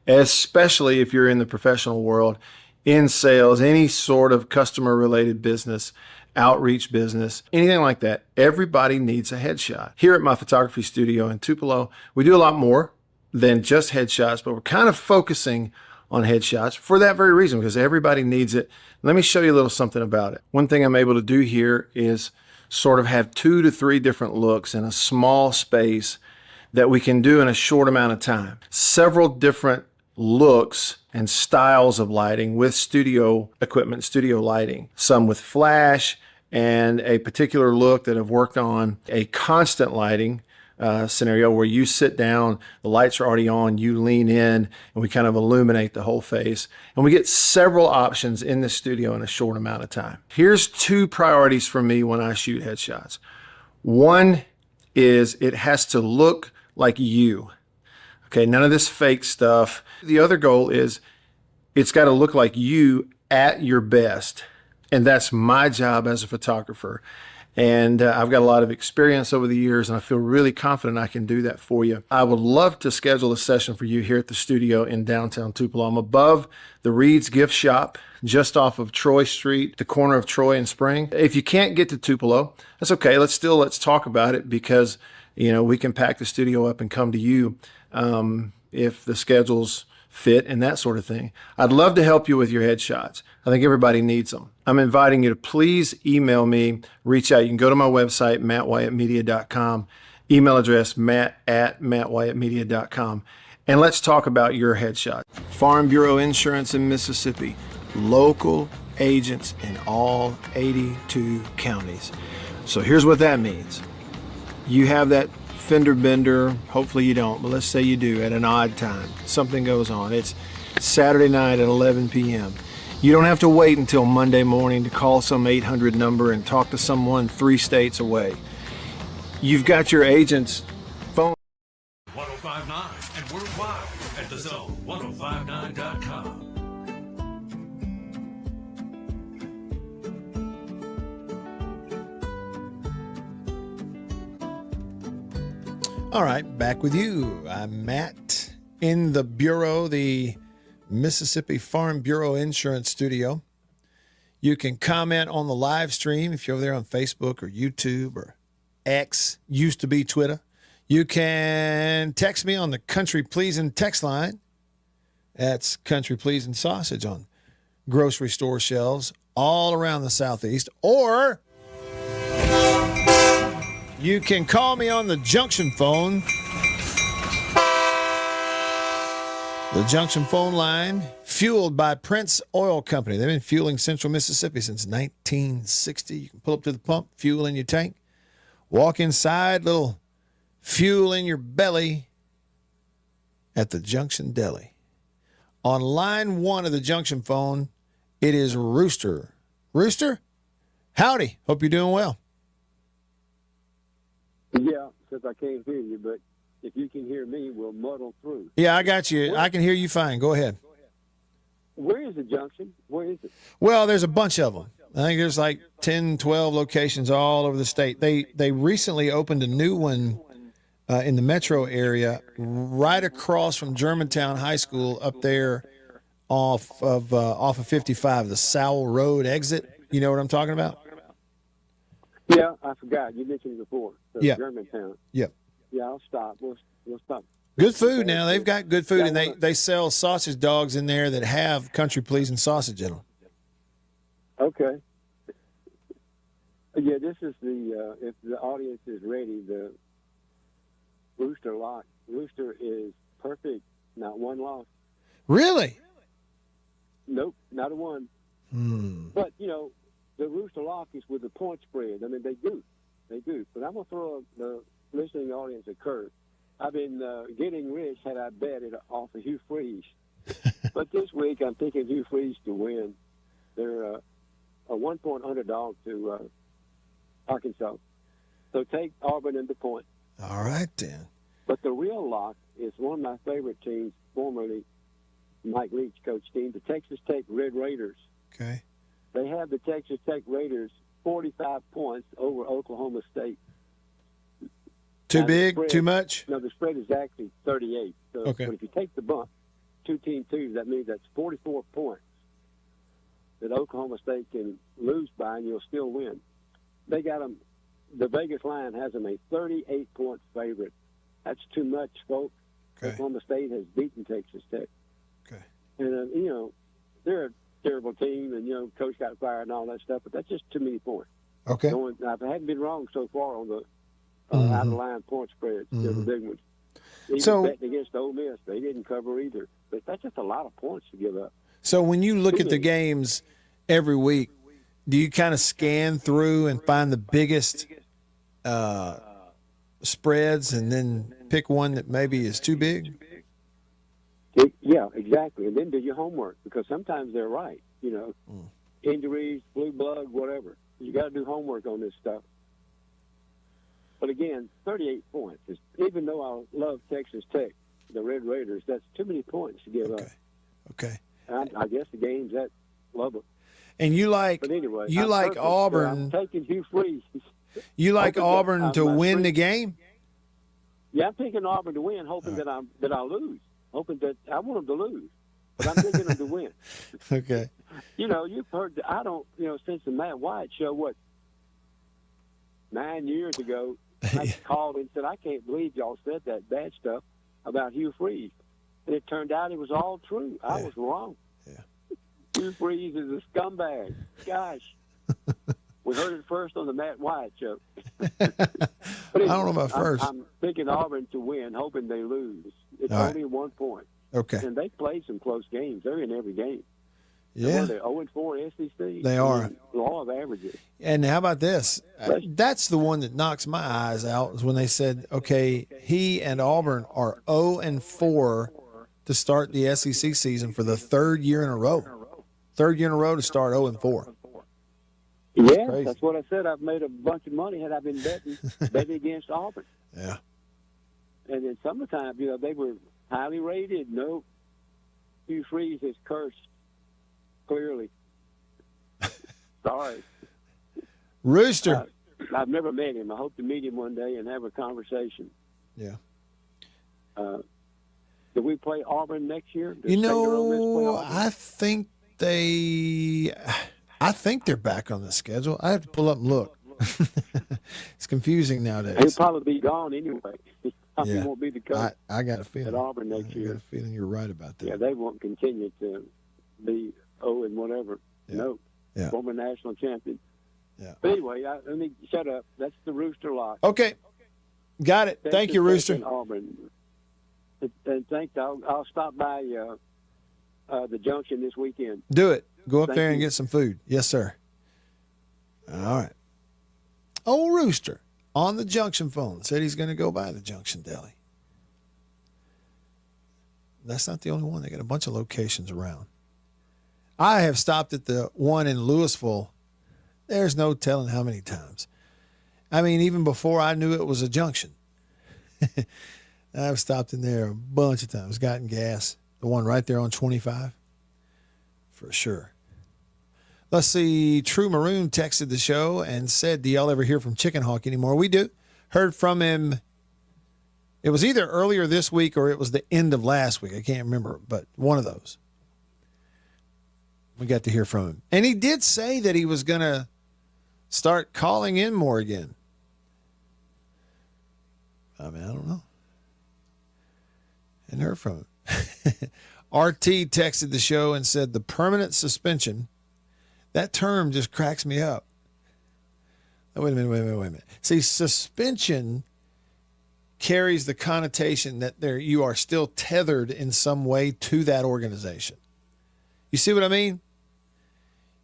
especially if you're in the professional world, in sales, any sort of customer related business outreach business, anything like that. Everybody needs a headshot. Here at my photography studio in Tupelo, we do a lot more than just headshots, but we're kind of focusing on headshots for that very reason, because everybody needs it. Let me show you a little something about it. One thing I'm able to do here is sort of have 2 to 3 different looks in a small space that we can do in a short amount of time. Several different looks and styles of lighting with studio equipment, studio lighting. Some with flash, and a particular look that I've worked on, a constant lighting scenario where you sit down, the lights are already on, you lean in, and we kind of illuminate the whole face. And we get several options in the studio in a short amount of time. Here's 2 priorities for me when I shoot headshots. One is it has to look like you. Okay, none of this fake stuff. The other goal is it's got to look like you at your best. And that's my job as a photographer. And I've got a lot of experience over the years, and I feel really confident I can do that for you. I would love to schedule a session for you here at the studio in downtown Tupelo. I'm above the Reed's Gift Shop, just off of Troy Street, the corner of Troy and Spring. If you can't get to Tupelo, that's okay. Let's talk about it, because we can pack the studio up and come to you if the schedules fit and that sort of thing. I'd love to help you with your headshots. I think everybody needs them. I'm inviting you to please email me, reach out. You can go to my website, mattwhyattmedia.com, email address matt@mattwhyattmedia.com, and let's talk about your headshot. Farm Bureau Insurance in Mississippi, local agents in all 82 counties. So here's what that means. You have that fender bender, hopefully you don't, but let's say you do at an odd time. Something goes on. It's Saturday night at 11 p.m. You don't have to wait until Monday morning to call some 800 number and talk to someone 3 states away. You've got your agent's phone. 1059 and worldwide at thezone1059.com. All right, back with you. I'm Matt in the Bureau, the Mississippi Farm Bureau Insurance Studio. You can comment on the live stream if you're over there on Facebook or YouTube or X, used to be Twitter. You can text me on the Country Pleasin' text line. That's Country Pleasin' sausage on grocery store shelves all around the Southeast. Or you can call me on the Junction phone. The Junction phone line, fueled by Prince Oil Company. They've been fueling Central Mississippi since 1960. You can pull up to the pump, fuel in your tank, walk inside, little fuel in your belly at the Junction Deli. On line 1 of the Junction phone, it is Rooster. Rooster, howdy. Hope you're doing well. Yeah, because I can't hear you, but if you can hear me, we'll muddle through. Yeah, I got you. I can hear you fine. Go ahead. Where is the Junction? Where is it? Well, there's a bunch of them. I think there's like 10, 12 locations all over the state. They recently opened a new one in the metro area right across from Germantown High School up there off of 55, the Sowell Road exit. You know what I'm talking about? Yeah, I forgot. You mentioned it before. So Yeah. Germantown. Yep. Yeah, I'll stop. We'll stop. Good food now. They've got good food, and they sell sausage dogs in there that have Country Pleasin' sausage in them. Okay. Yeah, this is the, if the audience is ready, the Rooster lock. Rooster is perfect. Not one loss. Really? Nope, not a one. But, the Rooster lock is with the point spread. I mean, they do. But I'm going to throw the listening audience a curve. I've been getting rich had I bet it off of Hugh Freeze. But this week I'm thinking Hugh Freeze to win. They're a 1-point underdog to Arkansas. So take Auburn in the point. All right, then. But the real lock is one of my favorite teams, formerly Mike Leach coached team, the Texas Tech Red Raiders. Okay. They have the Texas Tech Raiders 45 points over Oklahoma State. Too Now, big? spread, Too much? No, the spread is actually 38. So Okay. But if you take the bump, 2-team twos, that means that's 44 points that Oklahoma State can lose by, and you'll still win. they got them. The Vegas line has them a 38-point favorite. That's too much, folks. Okay. Oklahoma State has beaten Texas Tech. Okay. And, they're a terrible team, and, coach got fired and all that stuff, but that's just too many points. Okay. I haven't been wrong so far on the out-of-line point spreads. They're the big ones. Even betting against Ole Miss, they didn't cover either. But that's just a lot of points to give up. So when you look at the games every week, do you kind of scan through and find the biggest spreads and then pick one that maybe is too big? Yeah, exactly. And then do your homework, because sometimes they're right. Injuries, blue blood, whatever. You got to do homework on this stuff. But again, 38 points. Even though I love Texas Tech, the Red Raiders, that's too many points to give up. Okay. I guess the game's that level. And you like Auburn. I'm taking Hugh Freeze. You like Auburn to win the game? Yeah, I'm picking Auburn to win, hoping that I lose. Hoping that I want them to lose, but I'm picking them to win. Okay. You've heard. I don't. Since the Matt White show, 9 years ago, I called and said, I can't believe y'all said that bad stuff about Hugh Freeze. And it turned out it was all true. I was wrong. Yeah. Hugh Freeze is a scumbag. Gosh. We heard it first on the Matt White show. I don't know about first. I'm picking Auburn to win, hoping they lose. It's only 1 point. Okay. And they played some close games. They're in every game. Yeah. They're 0-4 SEC. They are. Law of averages. And how about this? That's the one that knocks my eyes out, is when they said, okay, he and Auburn are 0-4 to start the SEC season for the third year in a row. Third year in a row to start 0-4. Yeah, that's what I said. I've made a bunch of money had I been betting against Auburn. Yeah. And in summertime, they were highly rated. No, Hugh Freeze is cursed. Clearly. Sorry. Rooster. I've never met him. I hope to meet him one day and have a conversation. Yeah. Do we play Auburn next year? I think they're back on the schedule. I have to pull up and look. It's confusing nowadays. He'll probably be gone anyway. He won't be the coach. I got a feeling at Auburn next year. I got a feeling you're right about that. Yeah, they won't continue to be and whatever. Yeah. No. Yeah. Former national champion. Yeah. But anyway, let me shut up. That's the Rooster lock. Okay. Got it. Thank you, Rooster. Auburn. And thanks. I'll stop by the Junction this weekend. Do it. Go up there and get some food. Yes, sir. All right. Old Rooster on the Junction phone said he's going to go by the Junction Deli. That's not the only one. They got a bunch of locations around. I have stopped at the one in Louisville. There's no telling how many times. I mean, even before I knew it was a Junction. I've stopped in there a bunch of times, gotten gas. The one right there on 25, for sure. Let's see. True Maroon texted the show and said, do y'all ever hear from Chicken Hawk anymore? We do. Heard from him. It was either earlier this week or it was the end of last week. I can't remember, but one of those. We got to hear from him. And he did say that he was going to start calling in more again. I mean, I don't know. Hadn't heard from him. RT texted the show and said the permanent suspension, that term just cracks me up. Oh, wait a minute. See, suspension carries the connotation that you are still tethered in some way to that organization. You see what I mean?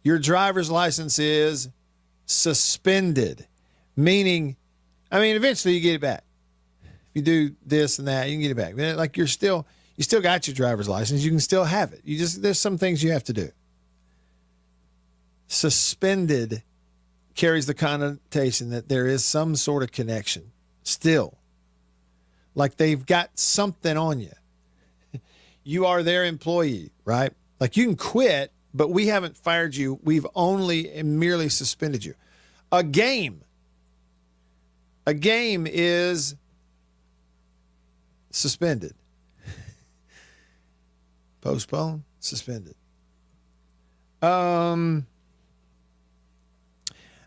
Your driver's license is suspended, meaning, eventually you get it back. If you do this and that, you can get it back. Like you still got your driver's license. You can still have it. There's some things you have to do. Suspended carries the connotation that there is some sort of connection still. Like they've got something on you. You are their employee, right? Like you can quit, but we haven't fired you. We've only and merely suspended you. A game is suspended. Postponed, suspended.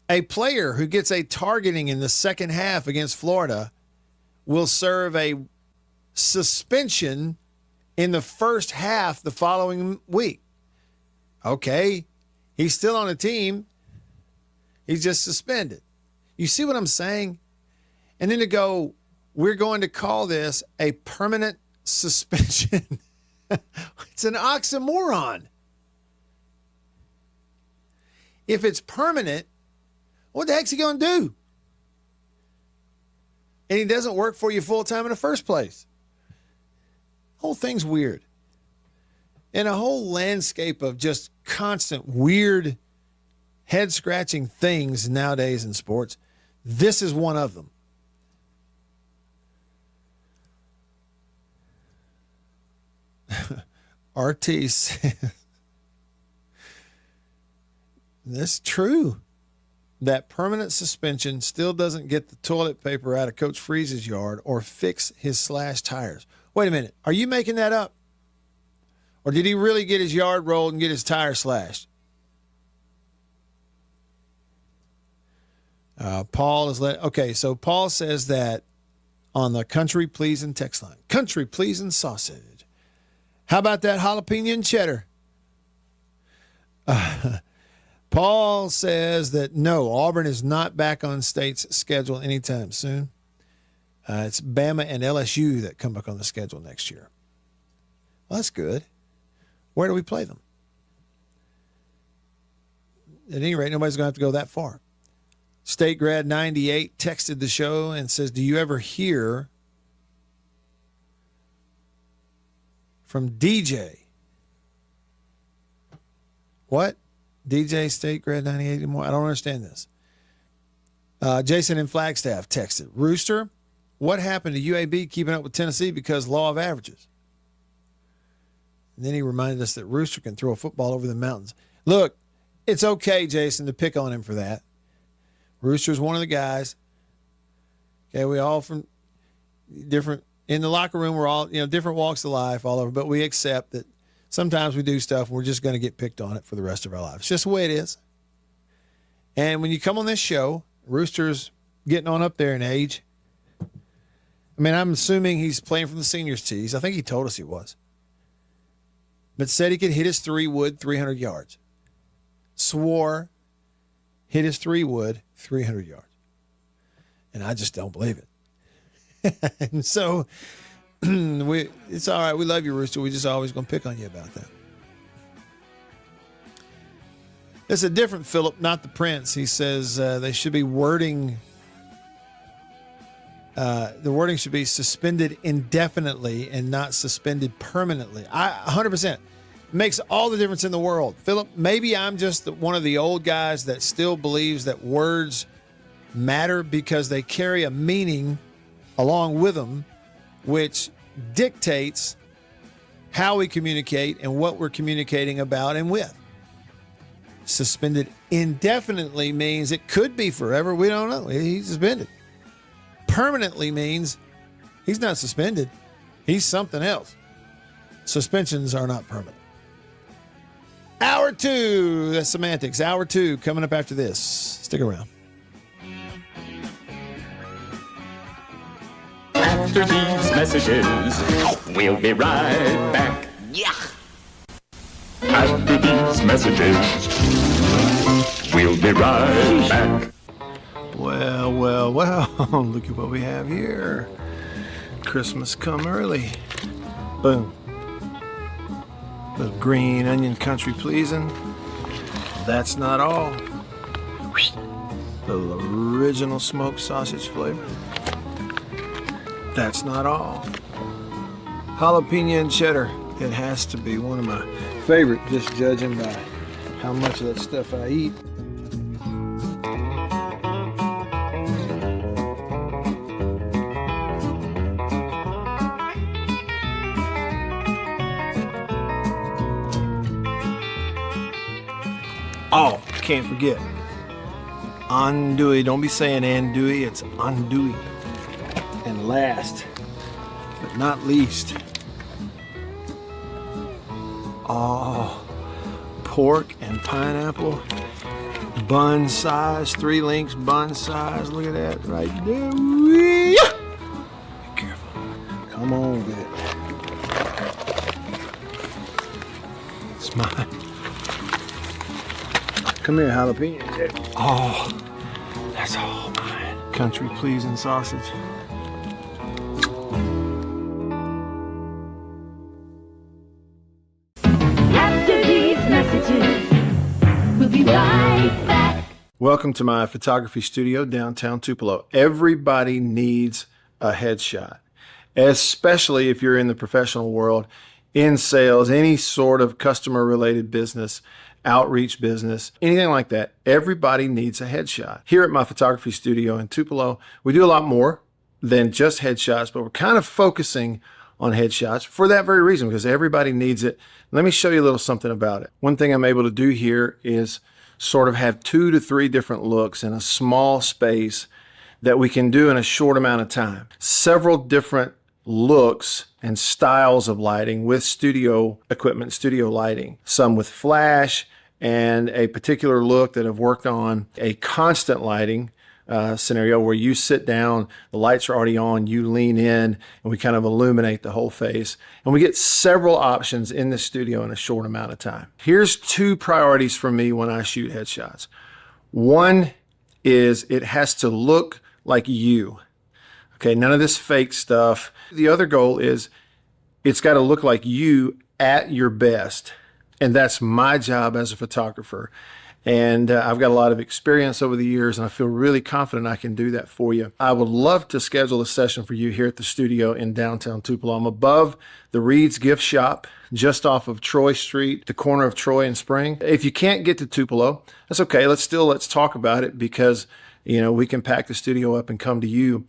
A player who gets a targeting in the second half against Florida will serve a suspension in the first half the following week. Okay, he's still on the team. He's just suspended. You see what I'm saying? And then to go, we're going to call this a permanent suspension. It's an oxymoron. If it's permanent, what the heck's he going to do? And he doesn't work for you full time in the first place. The whole thing's weird. And a whole landscape of just constant weird, head-scratching things nowadays in sports. This is one of them. RT says, that's true. That permanent suspension still doesn't get the toilet paper out of Coach Freeze's yard or fix his slashed tires. Wait a minute. Are you making that up? Or did he really get his yard rolled and get his tire slashed? Paul is okay, so Paul says that on the country pleasing text line. Country pleasing sausage. How about that jalapeno and cheddar? Paul says that no, Auburn is not back on state's schedule anytime soon. It's Bama and LSU that come back on the schedule next year. Well, that's good. Where do we play them? At any rate, nobody's going to have to go that far. State Grad 98 texted the show and says, do you ever hear from DJ? What? DJ State Grad 98 anymore? I don't understand this. Jason in Flagstaff texted, Rooster, what happened to UAB keeping up with Tennessee because law of averages? And then he reminded us that Rooster can throw a football over the mountains. Look, it's okay, Jason, to pick on him for that. Rooster's one of the guys. Okay, we all from different, in the locker room, we're all, different walks of life all over, but we accept that sometimes we do stuff and we're just going to get picked on it for the rest of our lives. It's just the way it is. And when you come on this show, Rooster's getting on up there in age. I mean, I'm assuming he's playing from the seniors tees. I think he told us he was. But said he could hit his 3-wood 300 yards. Swore hit his 3-wood 300 yards. And I just don't believe it. And so it's all right. We love you, Rooster. We just always going to pick on you about that. It's a different Philip, not the Prince. He says they should be wording. The wording should be suspended indefinitely and not suspended permanently. 100%. Makes all the difference in the world. Philip, maybe I'm just one of the old guys that still believes that words matter because they carry a meaning along with them, which dictates how we communicate and what we're communicating about and with. Suspended indefinitely means it could be forever. We don't know. He's suspended. Permanently means he's not suspended. He's something else. Suspensions are not permanent. Hour 2, that's semantics. Hour 2 coming up after this. Stick around. After these messages, we'll be right back. Yeah. After these messages, we'll be right back. Well, look at what we have here. Christmas come early. Boom. Little green onion country pleasing. That's not all. Little original smoked sausage flavor. That's not all. Jalapeno and cheddar. It has to be one of my favorite, just judging by how much of that stuff I eat. Oh, can't forget. Andouille. Don't be saying andouille. It's andouille. And last, but not least, pork and pineapple bun size, 3 links bun size. Look at that right there. Be careful. Come on with it. It's mine. Come here, jalapeno. Oh, that's all mine. Country pleasing sausage. After these messages, we'll be right back. Welcome to my photography studio downtown Tupelo. Everybody needs a headshot, especially if you're in the professional world, in sales, any sort of customer related business, outreach business, anything like that. Everybody needs a headshot. Here at my photography studio in Tupelo, we do a lot more than just headshots, but we're kind of focusing on headshots for that very reason, because everybody needs it. Let me show you a little something about it. One thing I'm able to do here is sort of have 2 to 3 different looks in a small space that we can do in a short amount of time. Several different looks and styles of lighting with studio equipment, studio lighting. Some with flash, and a particular look that I've worked on, a constant lighting scenario where you sit down, the lights are already on, you lean in, and we kind of illuminate the whole face. And we get several options in the studio in a short amount of time. Here's 2 priorities for me when I shoot headshots. One is it has to look like you. Okay, none of this fake stuff. The other goal is it's got to look like you at your best. And that's my job as a photographer. And I've got a lot of experience over the years, and I feel really confident I can do that for you. I would love to schedule a session for you here at the studio in downtown Tupelo. I'm above the Reed's Gift Shop, just off of Troy Street, the corner of Troy and Spring. If you can't get to Tupelo, that's okay. Let's talk about it, because we can pack the studio up and come to you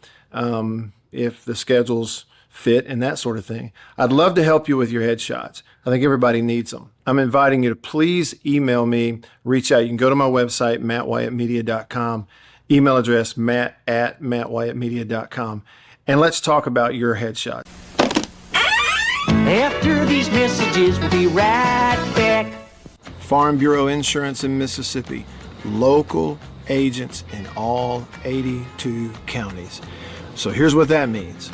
if the schedules fit and that sort of thing. I'd love to help you with your headshots. I think everybody needs them. I'm inviting you to please email me, reach out. You can go to my website, mattwhyattmedia.com, email address matt@mattwhyattmedia.com, and let's talk about your headshot. After these messages, we'll be right back. Farm Bureau Insurance in Mississippi. Local agents in all 82 counties. So here's what that means.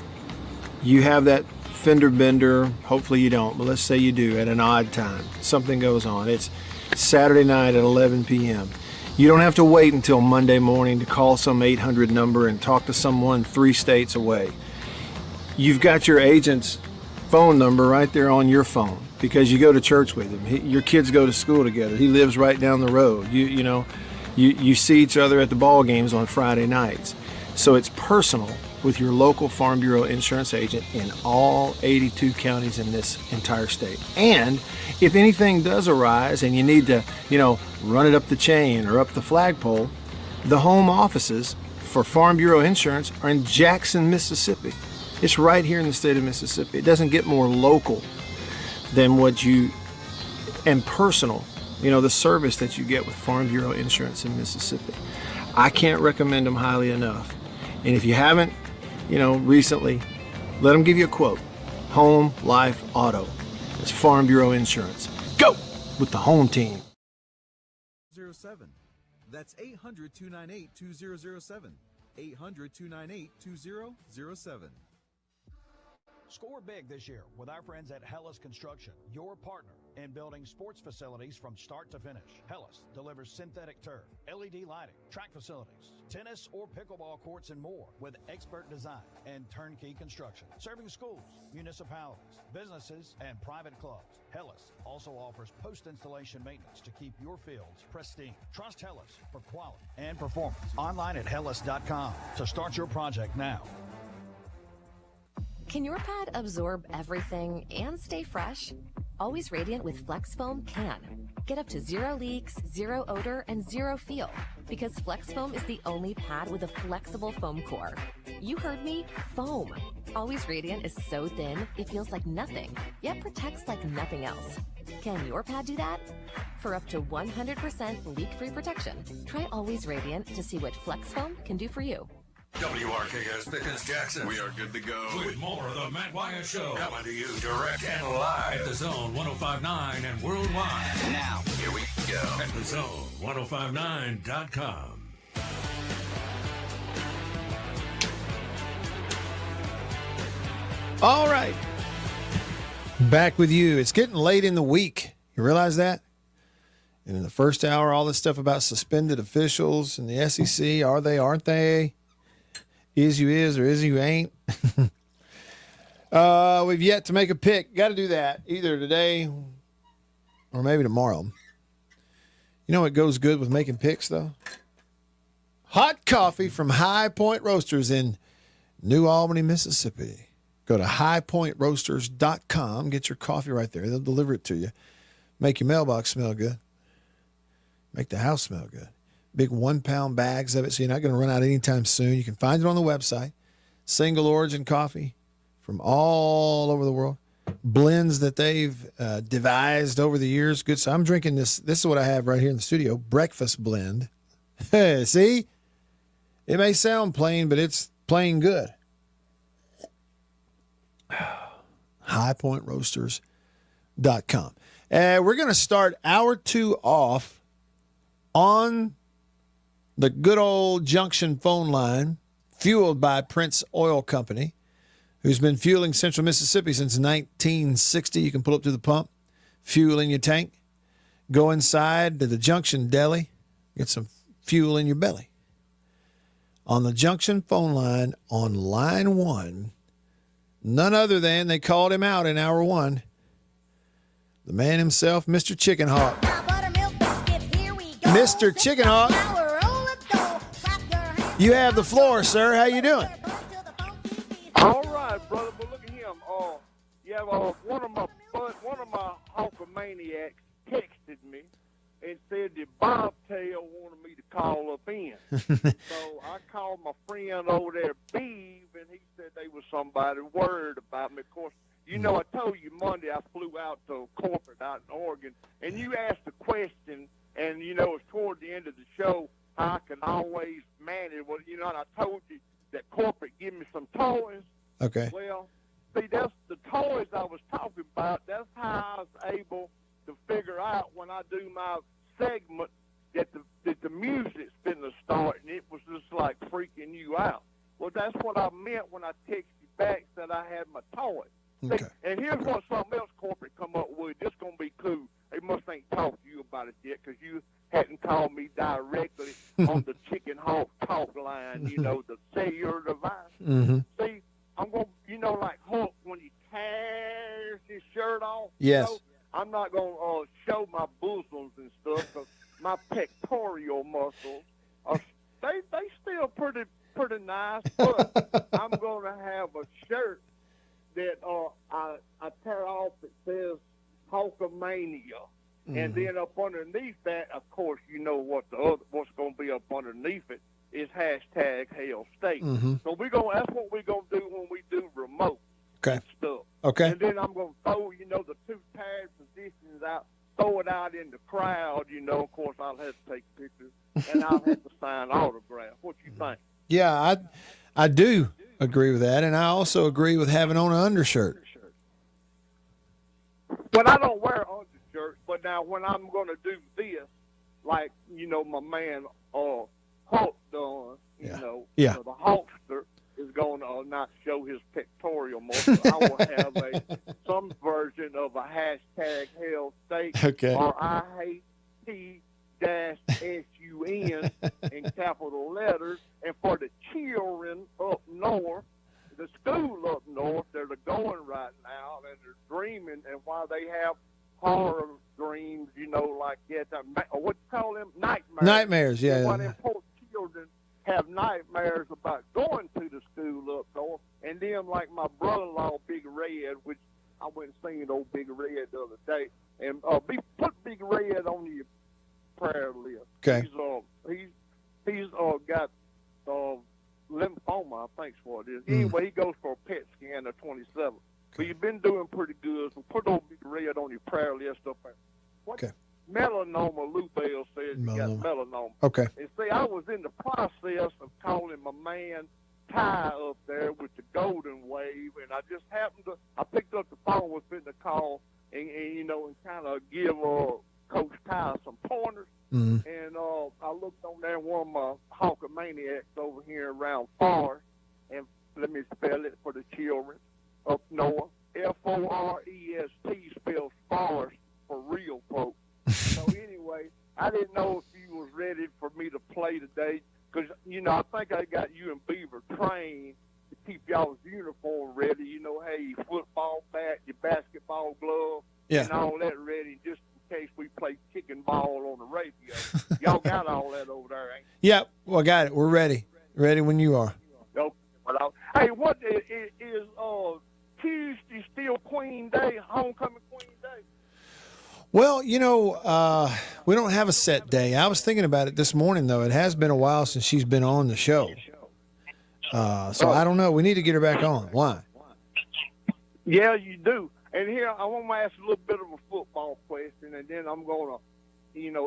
You have that fender bender, hopefully you don't, but let's say you do at an odd time. Something goes on. It's Saturday night at 11 p.m. You don't have to wait until Monday morning to call some 800 number and talk to someone 3 states away. You've got your agent's phone number right there on your phone because you go to church with him. Your kids go to school together. He lives right down the road. You see each other at the ball games on Friday nights. So it's personal with your local Farm Bureau insurance agent in all 82 counties in this entire state. And if anything does arise and you need to, run it up the chain or up the flagpole, the home offices for Farm Bureau Insurance are in Jackson, Mississippi. It's right here in the state of Mississippi. It doesn't get more local than and personal, the service that you get with Farm Bureau Insurance in Mississippi. I can't recommend them highly enough. And if you haven't, recently, let them give you a quote. Home, life, auto. It's Farm Bureau Insurance. Go with the home team. 07. That's 800-298-2007. 800-298-2007. Score big this year with our friends at Hellas Construction, your partner in building sports facilities from start to finish. Hellas delivers synthetic turf, LED lighting, track facilities, tennis or pickleball courts, and more with expert design and turnkey construction. Serving schools, municipalities, businesses, and private clubs. Hellas also offers post-installation maintenance to keep your fields pristine. Trust Hellas for quality and performance. Online at hellas.com to start your project now. Can your pad absorb everything and stay fresh? Always Radiant with Flex Foam can. Get up to 0 leaks, 0 odor, and 0 feel. Because Flex Foam is the only pad with a flexible foam core. You heard me, foam. Always Radiant is so thin, it feels like nothing, yet protects like nothing else. Can your pad do that? For up to 100% leak-free protection, try Always Radiant to see what Flex Foam can do for you. WRKS Pickens Jackson. We are good to go. With more of the Matt Wyatt Show. Coming to you direct and live at the Zone 105.9 and worldwide. Now, here we go. At the Zone 105.9.com. All right. Back with you. It's getting late in the week. You realize that? And in the first hour, all this stuff about suspended officials and the SEC, are they, aren't they? Is you is or is you ain't? We've yet to make a pick. Got to do that either today or maybe tomorrow. You know what goes good with making picks, though? Hot coffee from High Point Roasters in New Albany, Mississippi. Go to highpointroasters.com. Get your coffee right there. They'll deliver it to you. Make your mailbox smell good. Make the house smell good. Big 1-pound bags of it, so you're not going to run out anytime soon. You can find it on the website. Single origin coffee from all over the world. Blends that they've devised over the years. Good. So I'm drinking this. This is what I have right here in the studio. Breakfast blend. See? It may sound plain, but it's plain good. highpointroasters.com. We're going to start hour 2 off on the good old Junction phone line, fueled by Prince Oil Company, who's been fueling Central Mississippi since 1960. You can pull up to the pump, fuel in your tank, go inside to the Junction Deli, get some fuel in your belly. On the Junction phone line on line 1, none other than, they called him out in hour 1, the man himself, Mr. Chicken Hawk. Mr. Chicken Hawk, you have the floor, sir. How you doing? All right, brother. But look at him. One of my Hulkamaniacs texted me and said that Bobtail wanted me to call up in. So I called my friend over there, Beeve, and he said they was somebody worried about me. Of course, you know, I told you Monday I flew out to corporate out in Oregon, and you asked a question, and, you know, it's toward the end of the show, I can always manage. Well, you know, and I told you that corporate give me some toys. Okay. Well, see, that's the toys I was talking about. That's how I was able to figure out when I do my segment that the music's been to start, and it was just like freaking you out. Well, that's what I meant when I texted you back that I had my toys. Okay. See, and here's what something else corporate come up with. This going to be cool. They must ain't talked to you about it yet because you hadn't called me directly on the Chicken Hawk talk line, you know, the cellular device. Mm-hmm. See, I'm going to, you know, like Hulk when he tears his shirt off. Yes. You know, I'm not going to show my bosoms and stuff because my pectoral muscles are, they still pretty nice, but I'm going to have a shirt that I tear off that says Hulkamania. Mm-hmm. And then up underneath that, of course, you know what's going to be up underneath it is hashtag Hell State. Mm-hmm. So that's what we're going to do when we do remote stuff. Okay. And then I'm going to throw, you know, the 2 paired positions out, throw it out in the crowd, you know. Of course, I'll have to take pictures, and I'll have to sign autographs. What you think? Yeah, I do agree with that, and I also agree with having on an undershirt. But I don't wear undershirts. But now when I'm going to do this, like, you know, my man Hulk done, you know, Yeah. the Hulkster is going to not show his pectoral muscle. I will have some version of a hashtag Hell State or IHT-SUN in capital letters. And for the children up north, the school up north, they're going right now, and they're dreaming, and while they have horror dreams, you know, like what you call them? Nightmares. Nightmares, yeah. Why them poor children have nightmares about going to the school up north, and then like my brother-in-law, Big Red, which I went and seen old Big Red the other day, and put Big Red on your prayer list. Okay. He's got lymphoma, I think's what it is. Anyway, he goes for a PET scan at 27. But you've been doing pretty good, so put old Big Red on your prayer list up there. What melanoma, Lou Bell says you got melanoma. Okay. And see, I was in the process of calling my man Kai up there with the Golden Wave, and I just I picked up the phone, was fitting to call, and kind of give Coach Kai some pointers. And I looked on there, one of my Hawker Maniacs over here around Forest, and let me spell it for the children up north. Forest spells Forest for real folks. So anyway, I didn't know if you was ready for me to play today, because, I think I got you and Beaver trained to keep y'all's uniform ready. Hey, your football bat, your basketball glove, and all that ready, just in case we play chicken ball on the radio. Y'all got all that over there, ain't you? Yep. Well, got it. We're ready. Ready when you are. Okay. Well, hey, what is Tuesday still Queen Day, homecoming Queen Day? Well, we don't have a set day. I was thinking about it this morning, though. It has been a while since she's been on the show. So I don't know. We need to get her back on. Why? Yeah, you do. And here, I want to ask a little bit of a football question, and then I'm going to,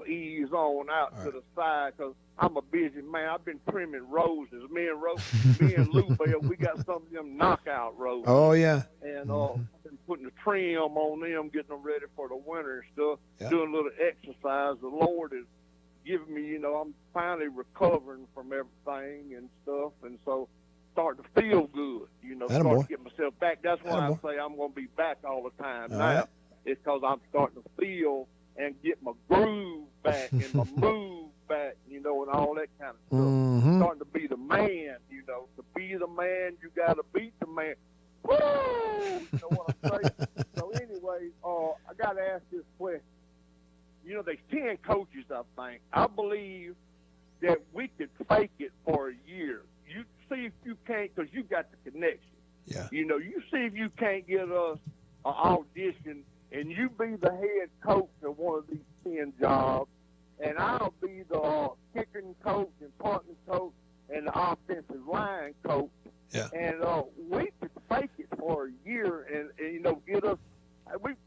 ease on out to the side, because I'm a busy man. I've been trimming roses. Me and Lou Bell, we got some of them knockout roses. Oh, yeah. And I've been putting the trim on them, getting them ready for the winter and stuff, doing a little exercise. The Lord is giving me, I'm finally recovering from everything and stuff, and so starting to feel good, starting to get myself back. That's why I say I'm going to be back all the time now. Right. It's because I'm starting to feel and get my groove back and my move back, and all that kind of stuff. Starting to be the man, to be the man, you got to beat the man. Woo! You know what I'm saying? So anyway, I got to ask this question. There's 10 coaches, I think. I believe that we could fake it for a year. You see if you can't, because you got the connection. Yeah. You see if you can't get us an audition, and you be the head coach of one of these 10 jobs, and I'll be the kicking coach and punting coach and the offensive line coach. Yeah. And we could fake it for a year and get us.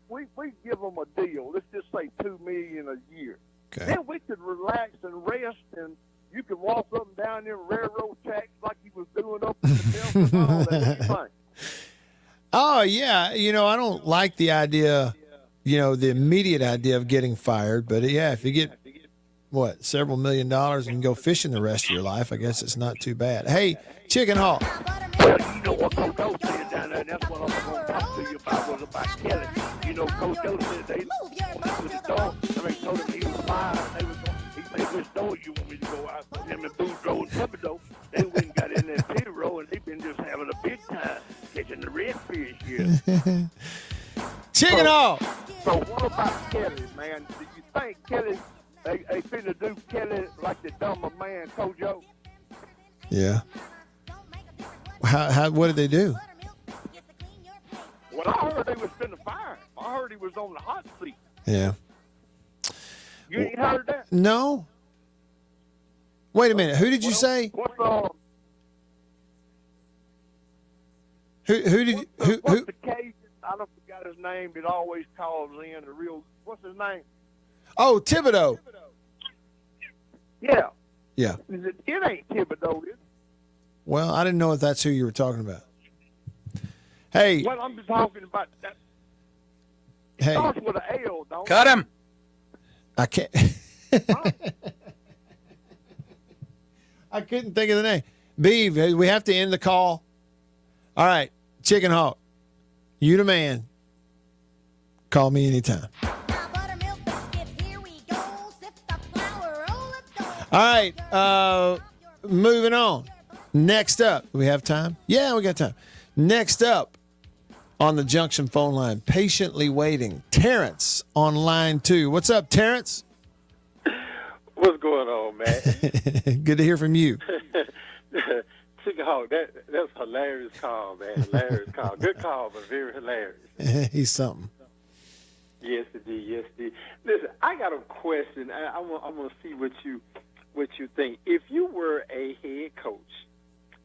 We give them a deal. Let's just say $2 million a year. Okay. Then we could relax and rest, and you can walk up and down them railroad tracks like you was doing up in the Delta and all that. What do you think? Oh, yeah. I don't like the idea, the immediate idea of getting fired. But, yeah, if you get, several $1 million and go fishing the rest of your life, I guess it's not too bad. Hey, Chicken Hawk. Well, what Coach O said down there, and that's what I'm going to talk to you about, was about Kelly. Coach O said they with the dog. Told him he was fired. He just told you want me to go out with him and Boudreaux and Thibodeau. They went and got in that pit row, and they've been just having a big time catching the redfish here. Chicken Hawk. So what about Kelly, man? Do you think Kelly, they finna do Kelly like the dumber man, Coach O? Yeah. What did they do? Well, I heard they was finna fire him. I heard he was on the hot seat. Yeah. You ain't heard that? No. Wait a minute. Who did you say? What's the Cajun? I don't forgot his name. It always calls in the real. What's his name? Oh, Thibodeau. Yeah. Yeah. It ain't Thibodeau, is it? Well, I didn't know if that's who you were talking about. Hey. Well, I'm just talking about that. It Hey. starts with an L, don't Cut him. I can't. I couldn't think of the name. Beav, we have to end the call. All right, Chicken Hawk, you the man. Call me anytime. All right, moving on. Next up, do we have time? Yeah, we got time. Next up on the Junction phone line, patiently waiting, Terrence on line 2. What's up, Terrence? What's going on, man? Good to hear from you. Chicken Hawk, that's a hilarious call, man. Hilarious call. Good call, but very hilarious. He's something. Yes, indeed. Yes, indeed. Listen, I got a question. I want to see what you think. If you were a head coach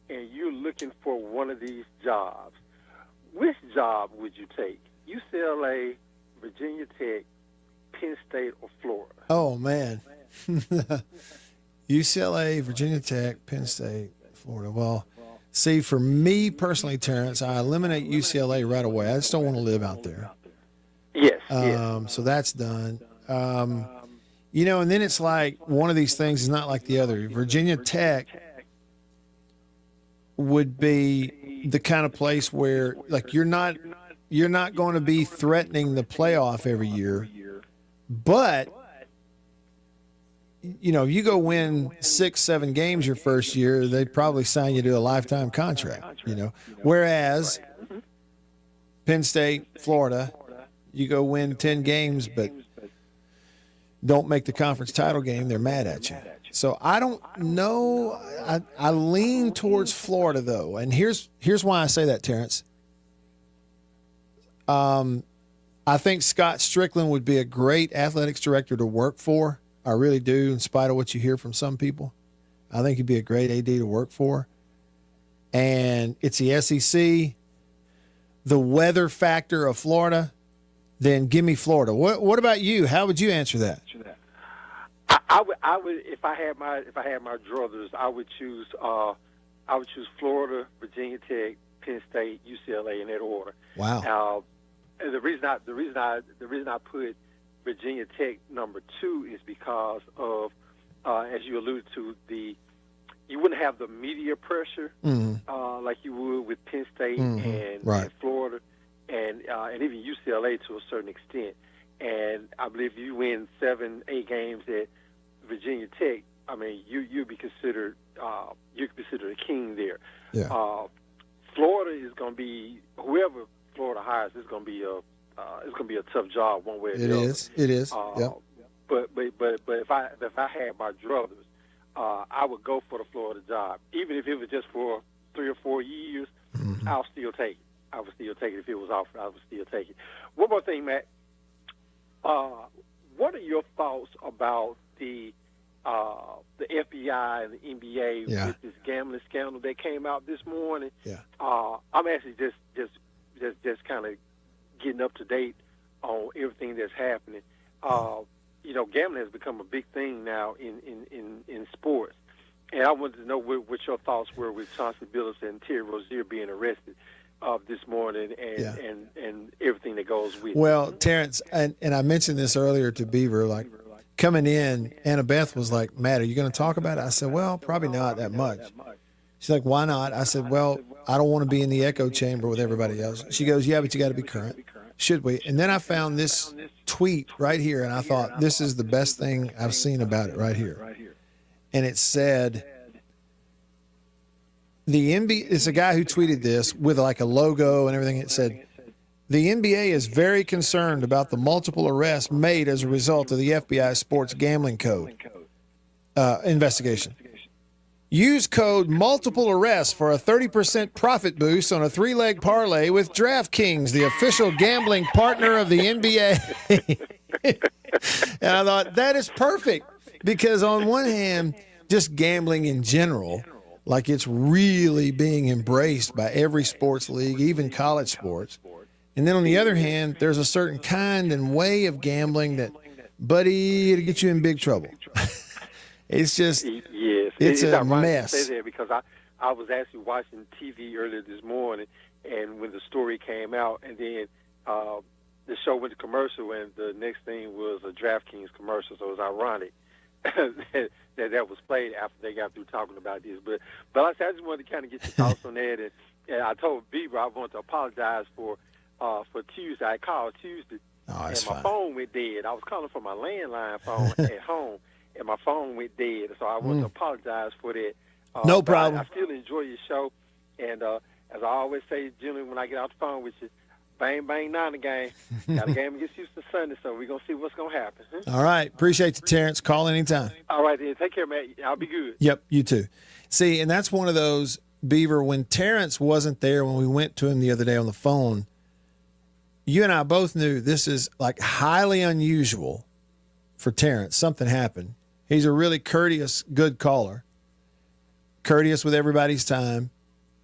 and you're looking for one of these jobs, which job would you take? UCLA, Virginia Tech, Penn State, or Florida? Oh, man. UCLA, Virginia Tech, Penn State, Florida. Well, See, for me personally, Terrence, I eliminate UCLA right away. I just don't want to live out there. Yes. So that's done. You know, and then it's like one of these things is not like the other. Virginia Tech would be the kind of place where, like, you're not going to be threatening the playoff every year, but you know, if you go win 6-7 games your first year, they'd probably sign you to a lifetime contract, you know. Whereas Penn State, Florida, you go win 10 games, but don't make the conference title game, they're mad at you. So I don't know. I lean towards Florida, though. And here's why I say that, Terrence. I think Scott Strickland would be a great athletics director to work for. I really do, in spite of what you hear from some people. I think he'd be a great AD to work for. And it's the SEC, the weather factor of Florida, then give me Florida. What about you? How would you answer that? I would if I had my druthers, I would choose Florida, Virginia Tech, Penn State, UCLA in that order. Wow. And the reason I put Virginia Tech number 2 is because of, as you alluded to, you wouldn't have the media pressure like you would with Penn State and Florida and even UCLA to a certain extent. And I believe if you win 7-8 games at Virginia Tech, I mean you'd be considered a king there. Yeah. Florida is going to be, whoever Florida hires is going to be a tough job one way or the other. It is. Yep. But if I had my druthers, I would go for the Florida job, even if it was just for 3 or 4 years. I'll still take it. I would still take it if it was offered. I would still take it. One more thing, Matt. What are your thoughts about the FBI and the NBA with this gambling scandal that came out this morning? Yeah. I'm actually just kind of getting up to date on everything that's happening. You know, gambling has become a big thing now in sports, and I wanted to know what your thoughts were with Chauncey Billups and Terry Rozier being arrested this morning, and everything that goes with it. Well, Terrence, and I mentioned this earlier to Beaver, like coming in, Annabeth was like, Matt, are you going to talk about it? I said, well, probably not that much. She's like, why not? I said, well, I don't want to be in the echo chamber with everybody else. She goes, yeah, but you got to be current. Should we? And then I found this tweet right here, and I thought, this is the best thing I've seen about it right here. And it said, the NBA, it's a guy who tweeted this with like a logo and everything. It said, the NBA is very concerned about the multiple arrests made as a result of the FBI sports gambling code investigation. Use code multiple arrests for a 30% profit boost on a 3-leg parlay with DraftKings, the official gambling partner of the NBA. And I thought, that is perfect, because on one hand, just gambling in general, like it's really being embraced by every sports league, even college sports. And then on the other hand, there's a certain kind and way of gambling that, buddy, it'll get you in big trouble. It's just, it's a mess. To say that because I was actually watching TV earlier this morning, and when the story came out, and then the show went to commercial, and the next thing was a DraftKings commercial, so it was ironic that was played after they got through talking about this. But like I said, I just wanted to kind of get your thoughts on that, and I told Bieber I wanted to apologize for Tuesday. I called Tuesday, and my phone went dead. I was calling from my landline phone at home, and my phone went dead, so I want to apologize for that. No problem. I still enjoy your show, and as I always say, generally when I get off the phone with you, bang, bang, Niner game. Got a game against Houston Sunday, so we're going to see what's going to happen. All right. Appreciate you, Terrence. Call anytime. All right, then. Take care, Matt. I'll be good. Yep, you too. See, and that's one of those, Beaver, when Terrence wasn't there when we went to him the other day on the phone, you and I both knew this is like highly unusual for Terrence. Something happened. He's a really courteous, good caller. Courteous with everybody's time.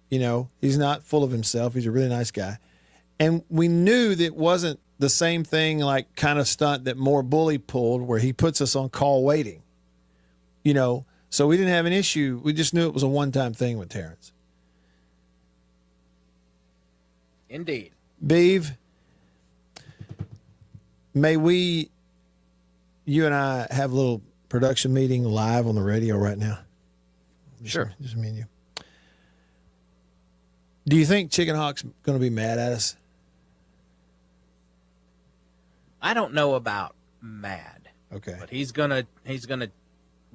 You know, he's not full of himself. He's a really nice guy. And we knew that it wasn't the same thing, like kind of stunt that More Bully pulled where he puts us on call waiting. You know, so we didn't have an issue. We just knew it was a one-time thing with Terrence. Indeed. Beav, may you and I have a little production meeting live on the radio right now? Sure. Just me and you. Do you think Chicken Hawk's going to be mad at us? I don't know about mad. Okay. But he's gonna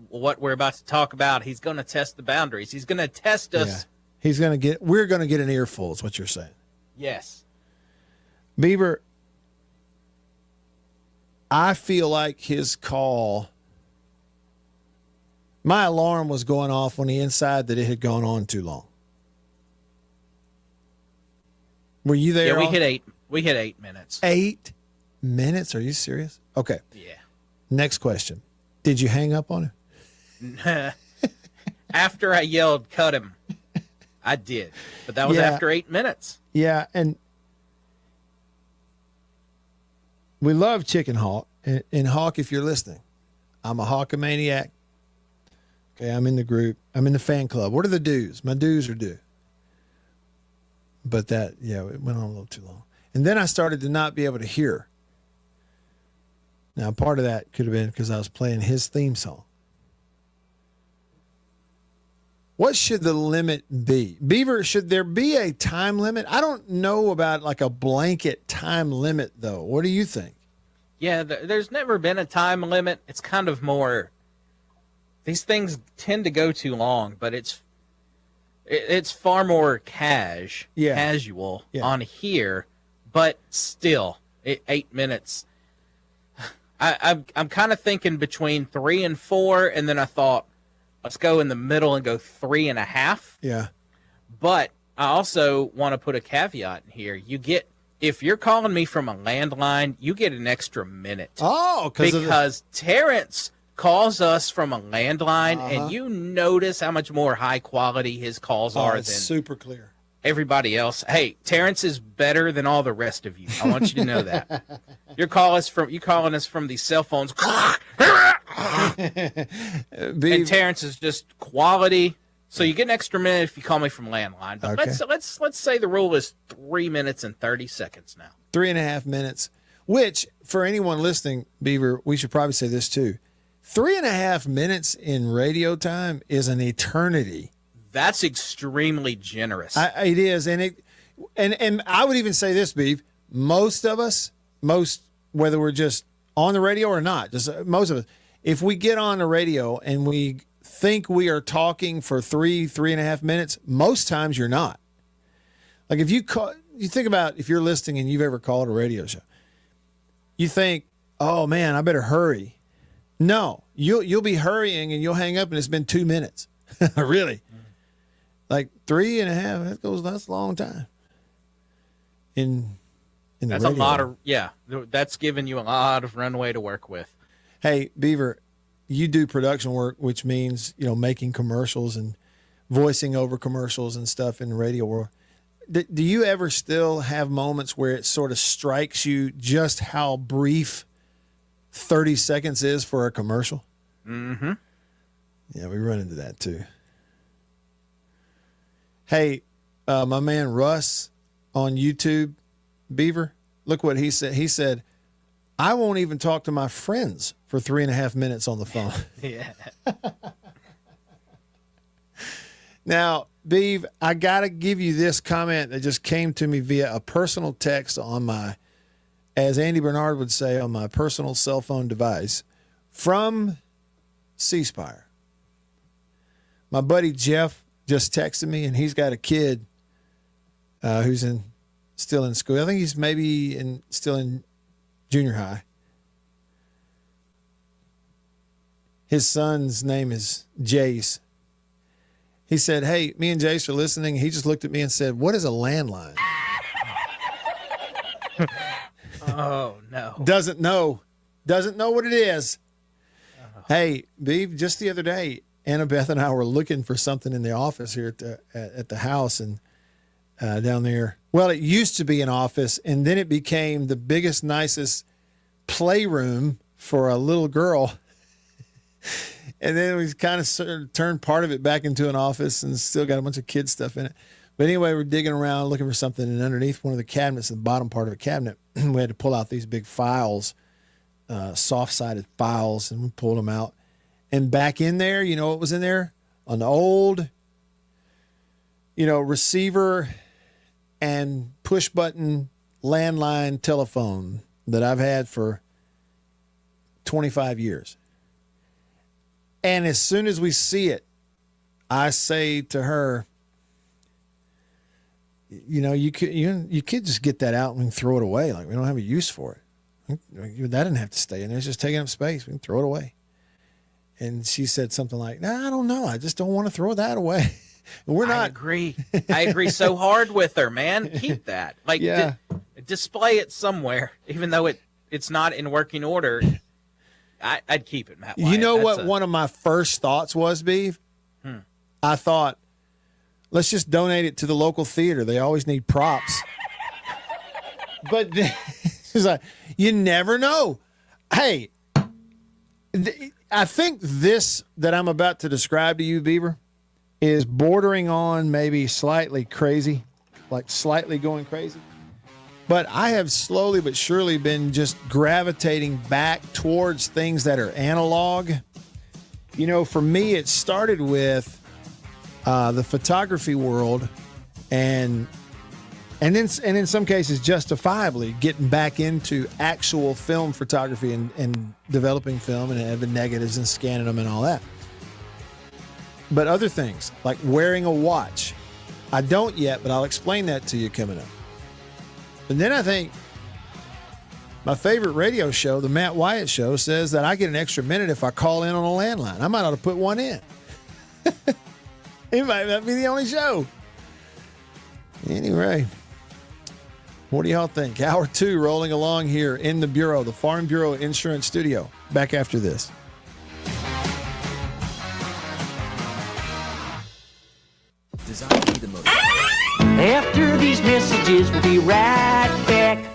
what we're about to talk about, he's gonna test the boundaries. He's gonna test us. Yeah. We're gonna get an earful, is what you're saying. Yes. Beaver, I feel like his call, my alarm was going off on the inside that it had gone on too long. Were you there? Yeah, we hit 8 minutes. 8 minutes? Are you serious? Okay. Yeah. Next question. Did you hang up on him? After I yelled, cut him, I did. But that was after 8 minutes. Yeah, and we love Chicken Hawk. And Hawk, if you're listening, I'm a Hawk-a-maniac. Okay, I'm in the group. I'm in the fan club. What are the dues? My dues are due. But it went on a little too long. And then I started to not be able to hear. Now, part of that could have been because I was playing his theme song. What should the limit be? Beaver, should there be a time limit? I don't know about like a blanket time limit, though. What do you think? Yeah, there's never been a time limit. It's kind of more, these things tend to go too long, but it's far more casual on here, but still, 8 minutes. I'm kind of thinking between 3 and 4, and then I thought, let's go in the middle and go 3.5. Yeah. But I also want to put a caveat in here. If you're calling me from a landline, you get an extra minute. Oh, because Terrence calls us from a landline, and you notice how much more high quality his calls are than super clear. Everybody else. Hey, Terrence is better than all the rest of you. I want you to know that. You're calling us from these cell phones. And Terrence is just quality. So you get an extra minute if you call me from landline. But let's say the rule is 3 minutes and 30 seconds now. 3.5 minutes, which for anyone listening, Beaver, we should probably say this too. 3.5 minutes in radio time is an eternity. That's extremely generous. It is, and I would even say this, Beav. Most of us, whether we're just on the radio or not, most of us, if we get on the radio and we think we are talking for 3.5 minutes, most times you're not. Like if you think about if you're listening and you've ever called a radio show, you think, oh man, I better hurry. No, you'll be hurrying and you'll hang up and it's been 2 minutes. Really. Like 3.5, that's a long time. In that's radio. A lot of that's giving you a lot of runway to work with. Hey, Beaver, you do production work, which means making commercials and voicing over commercials and stuff in the radio world. Do you ever still have moments where it sort of strikes you just how brief 30 seconds is for a commercial? Mm-hmm. Yeah, we run into that too. Hey, my man Russ on YouTube, Beaver, look what he said. He said, I won't even talk to my friends for 3.5 minutes on the phone. Yeah. Now, Beav, I got to give you this comment that just came to me via a personal text on my, as Andy Bernard would say, on my personal cell phone device from C Spire. My buddy Jeff just texted me, and he's got a kid who's still in school. I think he's maybe still in junior high. His son's name is Jace. He said, hey, me and Jace are listening. He just looked at me and said, what is a landline? Oh, no. Doesn't know what it is. Oh. Hey, Beav, just the other day, Annabeth and I were looking for something in the office here at the house and down there. Well, it used to be an office, and then it became the biggest, nicest playroom for a little girl. And then we kind of sort of turned part of it back into an office and still got a bunch of kid stuff in it. But anyway, we're digging around looking for something, and underneath one of the cabinets, the bottom part of a cabinet, we had to pull out these big files, soft-sided files, and we pulled them out. And back in there, you know what was in there? An old, receiver and push-button landline telephone that I've had for 25 years. And as soon as we see it, I say to her, you could just get that out and throw it away. Like, we don't have a use for it. That didn't have to stay in there. It's just taking up space. We can throw it away. And she said something like, "No, I don't know. I just don't want to throw that away." And we're not. I agree. I agree so hard with her, man. Keep that. Like, yeah. Display it somewhere, even though it's not in working order. I'd keep it, Matt Wyatt. You know what one of my first thoughts was, Beeve? I thought, let's just donate it to the local theater. They always need props. But it's like, you never know. Hey, I think this that I'm about to describe to you, Bieber, is bordering on maybe slightly crazy, like slightly going crazy. But I have slowly but surely been just gravitating back towards things that are analog. For me, it started with the photography world, and in some cases justifiably getting back into actual film photography and developing film and having negatives and scanning them and all that. But other things like wearing a watch, I don't yet, but I'll explain that to you coming up. And then I think my favorite radio show, the Matt Wyatt Show, says that I get an extra minute if I call in on a landline. I might ought to put one in. It might not be the only show. Anyway, what do y'all think? Hour 2 rolling along here in the Bureau, the Farm Bureau Insurance Studio. Back after this. Designed to be the most. After these messages, we'll be right back.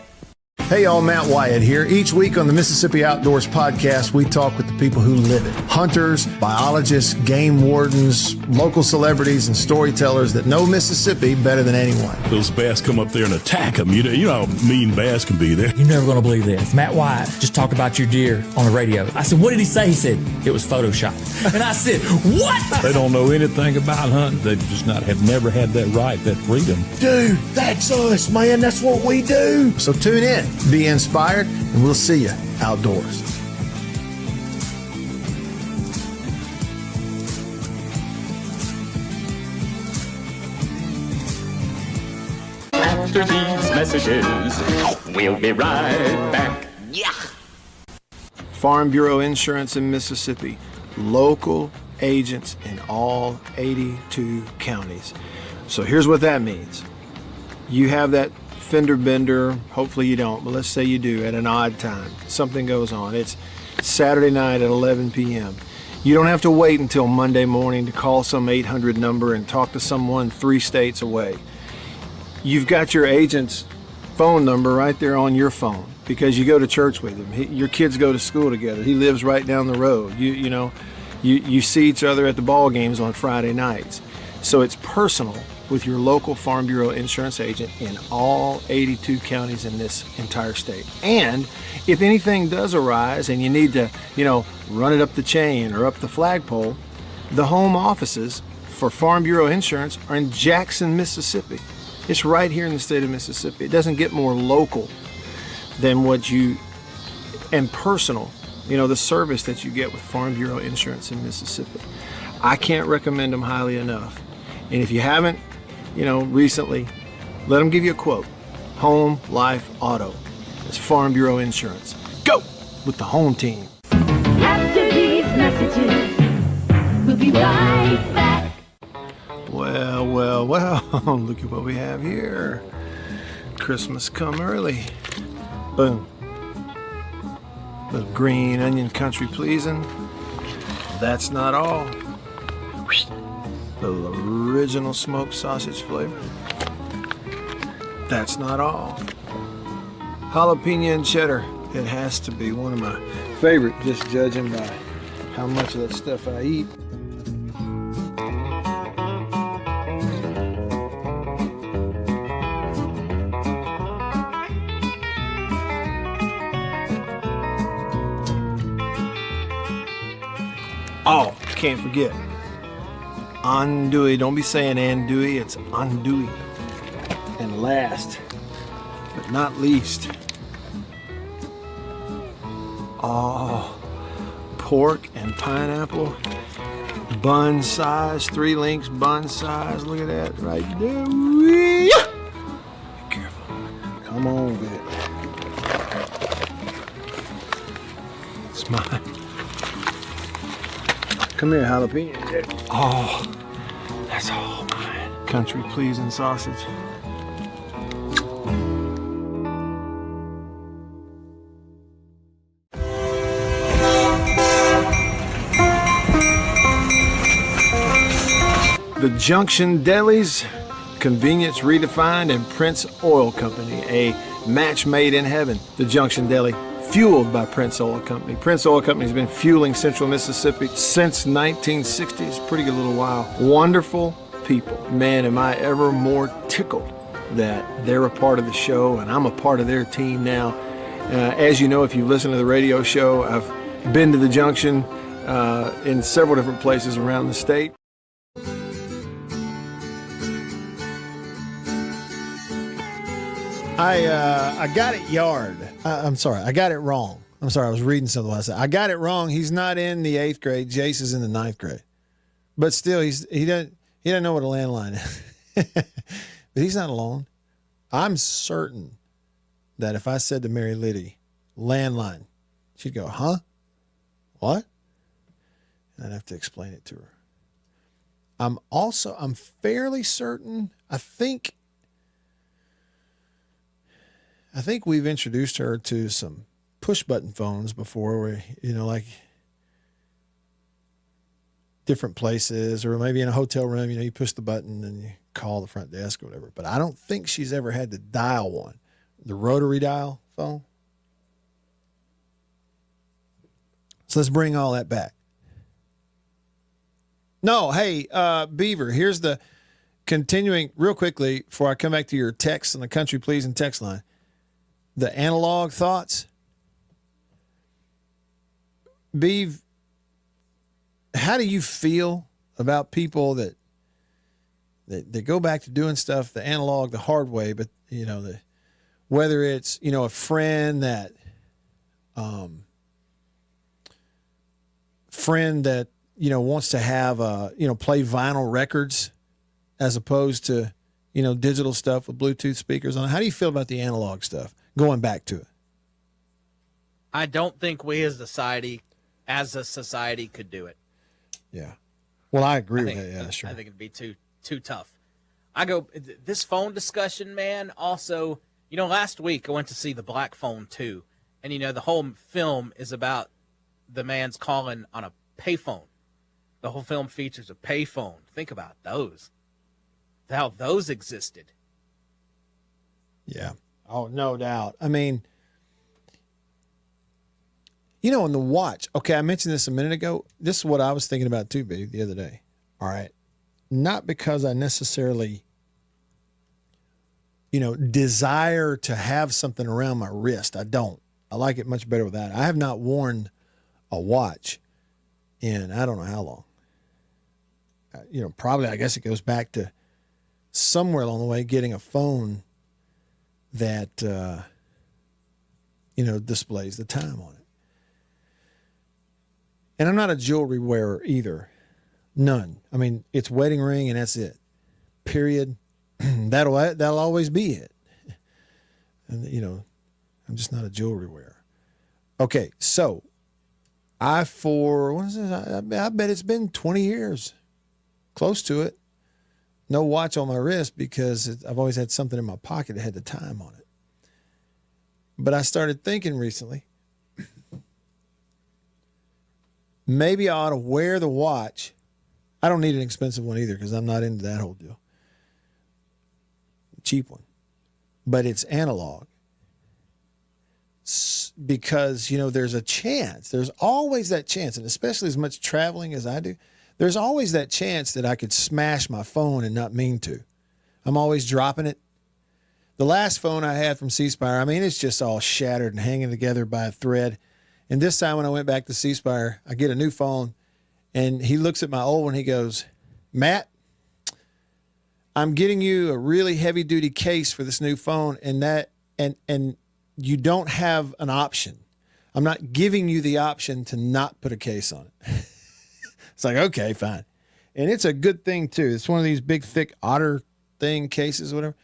Hey y'all, Matt Wyatt here. Each week on the Mississippi Outdoors Podcast, we talk with the people who live it. Hunters, biologists, game wardens, local celebrities, and storytellers that know Mississippi better than anyone. Those bass come up there and attack them. You know how mean bass can be there. You're never going to believe this. Matt Wyatt just talked about your deer on the radio. I said, what did he say? He said, it was Photoshopped. And I said, what? They don't know anything about hunting. They just have never had that right, that freedom. Dude, that's us, man. That's what we do. So tune in. Be inspired, and we'll see you outdoors. After these messages, we'll be right back. Yeah. Farm Bureau Insurance in Mississippi. Local agents in all 82 counties. So here's what that means. You have that fender bender, hopefully you don't, but let's say you do at an odd time. Something goes on. It's Saturday night at 11 p.m. You don't have to wait until Monday morning to call some 800 number and talk to someone 3 states away. You've got your agent's phone number right there on your phone because you go to church with him. Your kids go to school together. He lives right down the road. You see each other at the ball games on Friday nights. So it's personal with your local Farm Bureau insurance agent in all 82 counties in this entire state. And if anything does arise and you need to, run it up the chain or up the flagpole, the home offices for Farm Bureau Insurance are in Jackson, Mississippi. It's right here in the state of Mississippi. It doesn't get more local than and personal, the service that you get with Farm Bureau Insurance in Mississippi. I can't recommend them highly enough. And if you haven't, recently, let them give you a quote. Home, life, auto. It's Farm Bureau Insurance. Go with the home team. After these messages, we'll be right back. Well, look at what we have here. Christmas come early. Boom. Little green onion country pleasing. That's not all. Little original smoked sausage flavor. That's not all. Jalapeno and cheddar. It has to be one of my favorite, just judging by how much of that stuff I eat. Oh, can't forget. Andouille. Don't be saying andouille, it's andouille. And last, but not least, pork and pineapple. Bun size, 3 links bun size. Look at that right there. Whee! Be careful. Come on with it. It's mine. Come here, jalapeno. Oh, that's all mine. Country pleasing sausage. The Junction Delis, convenience redefined, and Prince Oil Company, a match made in heaven. The Junction Deli, fueled by Prince Oil Company. Prince Oil Company has been fueling Central Mississippi since 1960. It's a pretty good little while. Wonderful people. Man, am I ever more tickled that they're a part of the show and I'm a part of their team now. As you know, if you listen to the radio show, I've been to the Junction in several different places around the state. I got it yard. I'm sorry. I got it wrong. I'm sorry. I was reading something last night. I got it wrong. He's not in the 8th grade. Jace is in the 9th grade. But still, he doesn't know what a landline is. But he's not alone. I'm certain that if I said to Mary Liddy, landline, she'd go, huh? What? And I'd have to explain it to her. I'm fairly certain, I think we've introduced her to some push button phones before, where, like different places, or maybe in a hotel room, you push the button and you call the front desk or whatever. But I don't think she's ever had to dial one. The rotary dial phone. So let's bring all that back. No, hey, Beaver, here's the continuing real quickly before I come back to your text on the Country Pleasing text line. The analog thoughts. Beav, how do you feel about people that go back to doing stuff the analog, the hard way, but whether it's a friend that wants to have play vinyl records as opposed to digital stuff with Bluetooth speakers on. How do you feel about the analog stuff? Going back to it. I don't think we as a society could do it. Yeah. Well, I agree with that. Yeah, sure. I think it'd be too tough. This phone discussion, man, also, last week I went to see The Black Phone 2, and the whole film is about the man's calling on a payphone. The whole film features a payphone. Think about those. How those existed. Yeah. Oh, no doubt. I mean, in the watch. Okay, I mentioned this a minute ago. This is what I was thinking about too, babe, the other day. All right. Not because I necessarily, desire to have something around my wrist. I don't. I like it much better with that. I have not worn a watch in I don't know how long. Probably I guess it goes back to somewhere along the way getting a phone that displays the time on it. And I'm not a jewelry wearer either. None. I mean, it's wedding ring and that's it. Period. That'll always be it. And I'm just not a jewelry wearer. Okay, so I bet it's been 20 years. Close to it. No watch on my wrist because I've always had something in my pocket that had the time on it. But I started thinking recently, maybe I ought to wear the watch. I don't need an expensive one either because I'm not into that whole deal. Cheap one. But it's analog. Because, there's a chance. There's always that chance, and especially as much traveling as I do, there's always that chance that I could smash my phone and not mean to. I'm always dropping it. The last phone I had from C Spire, it's just all shattered and hanging together by a thread. And this time when I went back to C Spire, I get a new phone And he looks at my old one. He goes, Matt, I'm getting you a really heavy duty case for this new phone, and you don't have an option. I'm not giving you the option to not put a case on it. It's like, okay, fine. And it's a good thing too. It's one of these big, thick otter thing cases, whatever.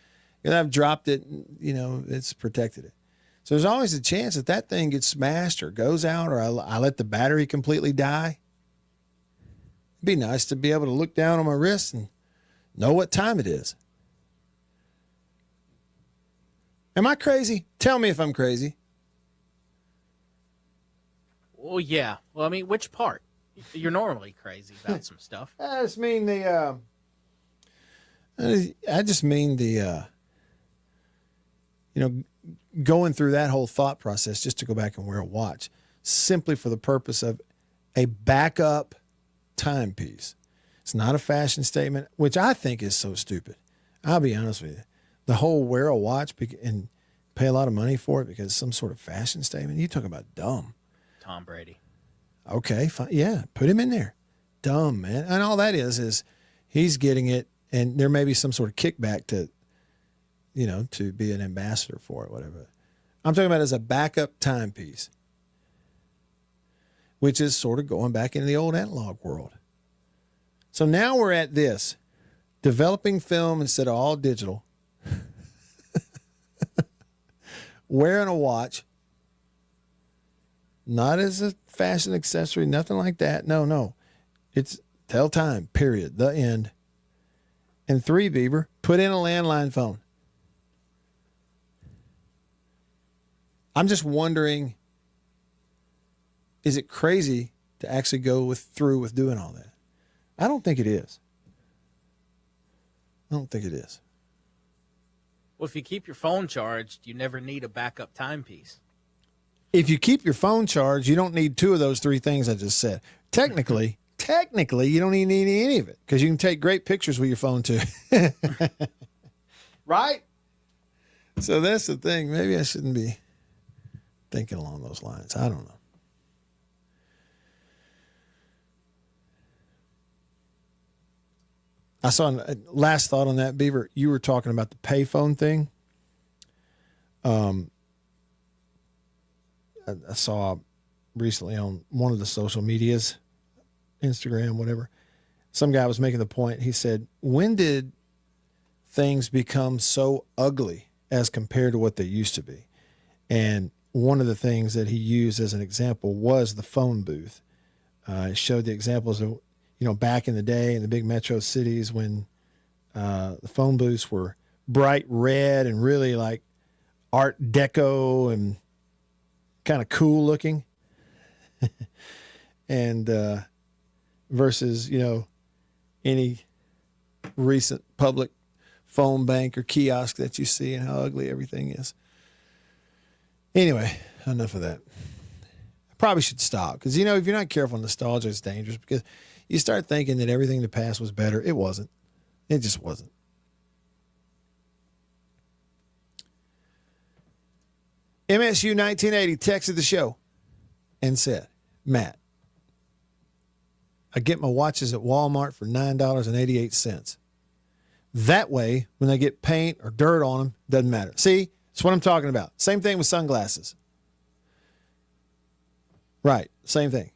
And I've dropped it, it's protected it. So there's always a chance that thing gets smashed or goes out, or I let the battery completely die. It'd be nice to be able to look down on my wrist and know what time it is. Am I crazy? Tell me if I'm crazy. Well, yeah. Well, I mean, which part? You're normally crazy about some stuff. I just mean going through that whole thought process just to go back and wear a watch simply for the purpose of a backup timepiece. It's not a fashion statement, which I think is so stupid. I'll be honest with you. The whole wear a watch and pay a lot of money for it because it's some sort of fashion statement. You talk about dumb. Tom Brady. Okay, fine. Yeah, put him in there. Dumb, man. And all that is he's getting it, and there may be some sort of kickback to be an ambassador for it, whatever. I'm talking about as a backup timepiece, which is sort of going back into the old analog world. So now we're at this, developing film instead of all digital, wearing a watch, not as a fashion accessory, nothing like that. No. It's tell time, period, the end. And 3, Bieber, put in a landline phone. I'm just wondering, is it crazy to actually go through with doing all that? I don't think it is. Well, if you keep your phone charged, you never need a backup timepiece. If you keep your phone charged, you don't need 2 of those 3 things I just said. Technically, you don't even need any of it because you can take great pictures with your phone too. Right? So that's the thing. Maybe I shouldn't be thinking along those lines. I don't know. I saw last thought on that, Beaver. You were talking about the payphone thing. I saw recently on one of the social medias, Instagram, whatever, some guy was making the point. He said, when did things become so ugly as compared to what they used to be? And one of the things that he used as an example was the phone booth. It showed the examples of, back in the day in the big metro cities when the phone booths were bright red and really like Art Deco and kind of cool looking. And versus, any recent public phone bank or kiosk that you see and how ugly everything is. Anyway, enough of that. I probably should stop because, if you're not careful, nostalgia is dangerous because you start thinking that everything in the past was better. It wasn't. It just wasn't. MSU 1980 texted the show and said, Matt, I get my watches at Walmart for $9.88. That way, when they get paint or dirt on them, doesn't matter. See, that's what I'm talking about. Same thing with sunglasses. Right, same thing.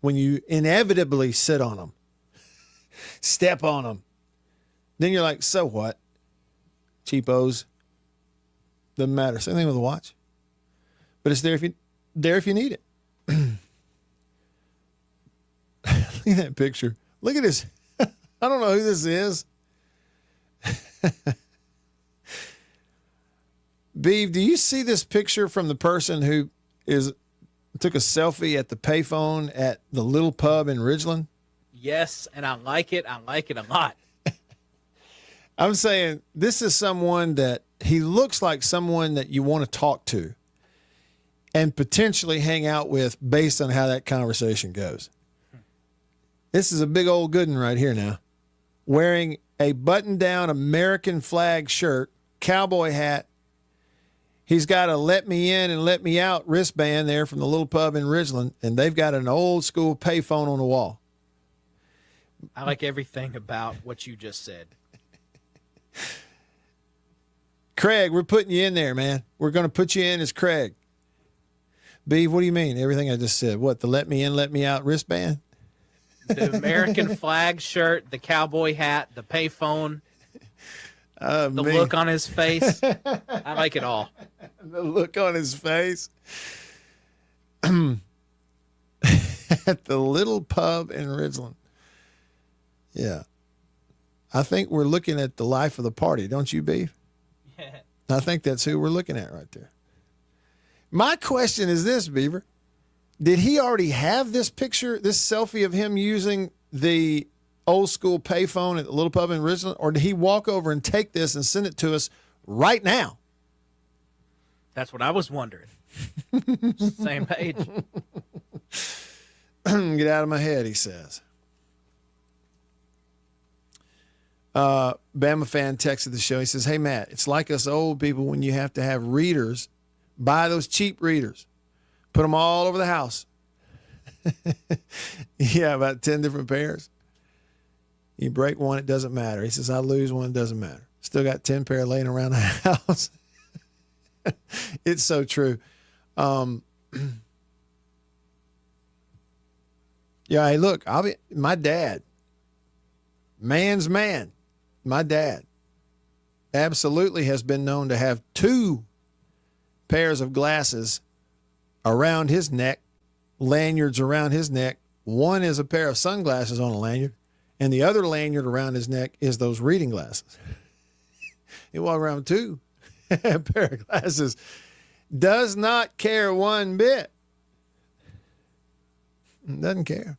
When you inevitably sit on them, step on them, then you're like, so what? Cheapos. Doesn't matter. Same thing with a watch. But it's there if you need it. Look at that picture. Look at this. I don't know who this is. Beeve, do you see this picture from the person who took a selfie at the payphone at the little pub in Ridgeland? Yes, and I like it. I like it a lot. I'm saying this is someone that he looks like someone that you want to talk to and potentially hang out with based on how that conversation goes. This is a big old good one right here now. Wearing a button-down American flag shirt, cowboy hat. He's got a let me in and let me out wristband there from the little pub in Ridgeland, and they've got an old school payphone on the wall. I like everything about what you just said. Craig, we're putting you in there, man. We're going to put you in as Craig. Beav, what do you mean? Everything I just said. What, the let me in, let me out wristband? The American flag shirt, the cowboy hat, the payphone, the look on his face. I like it all. The look on his face. At the little pub in Ridgeland. Yeah. I think we're looking at the life of the party, don't you, Beef? Yeah. I think that's who we're looking at right there. My question is this, Beaver. Did he already have this picture, this selfie of him using the old school payphone at the little pub in Ridgeland, or did he walk over and take this and send it to us right now? That's what I was wondering. Same page. Get out of my head, he says. Bama fan texted the show. He says, hey, Matt, it's like us old people when you have to have readers. Buy those cheap readers. Put them all over the house. Yeah, about 10 different pairs. You break one, it doesn't matter. He says, I lose one, it doesn't matter. Still got 10 pair laying around the house. It's so true. Yeah, hey, look, my dad, man's man, my dad absolutely has been known to have 2 pairs of glasses around his neck, lanyards around his neck. One is a pair of sunglasses on a lanyard, and the other lanyard around his neck is those reading glasses. He walks around with 2 pair of glasses. Does not care one bit. Doesn't care.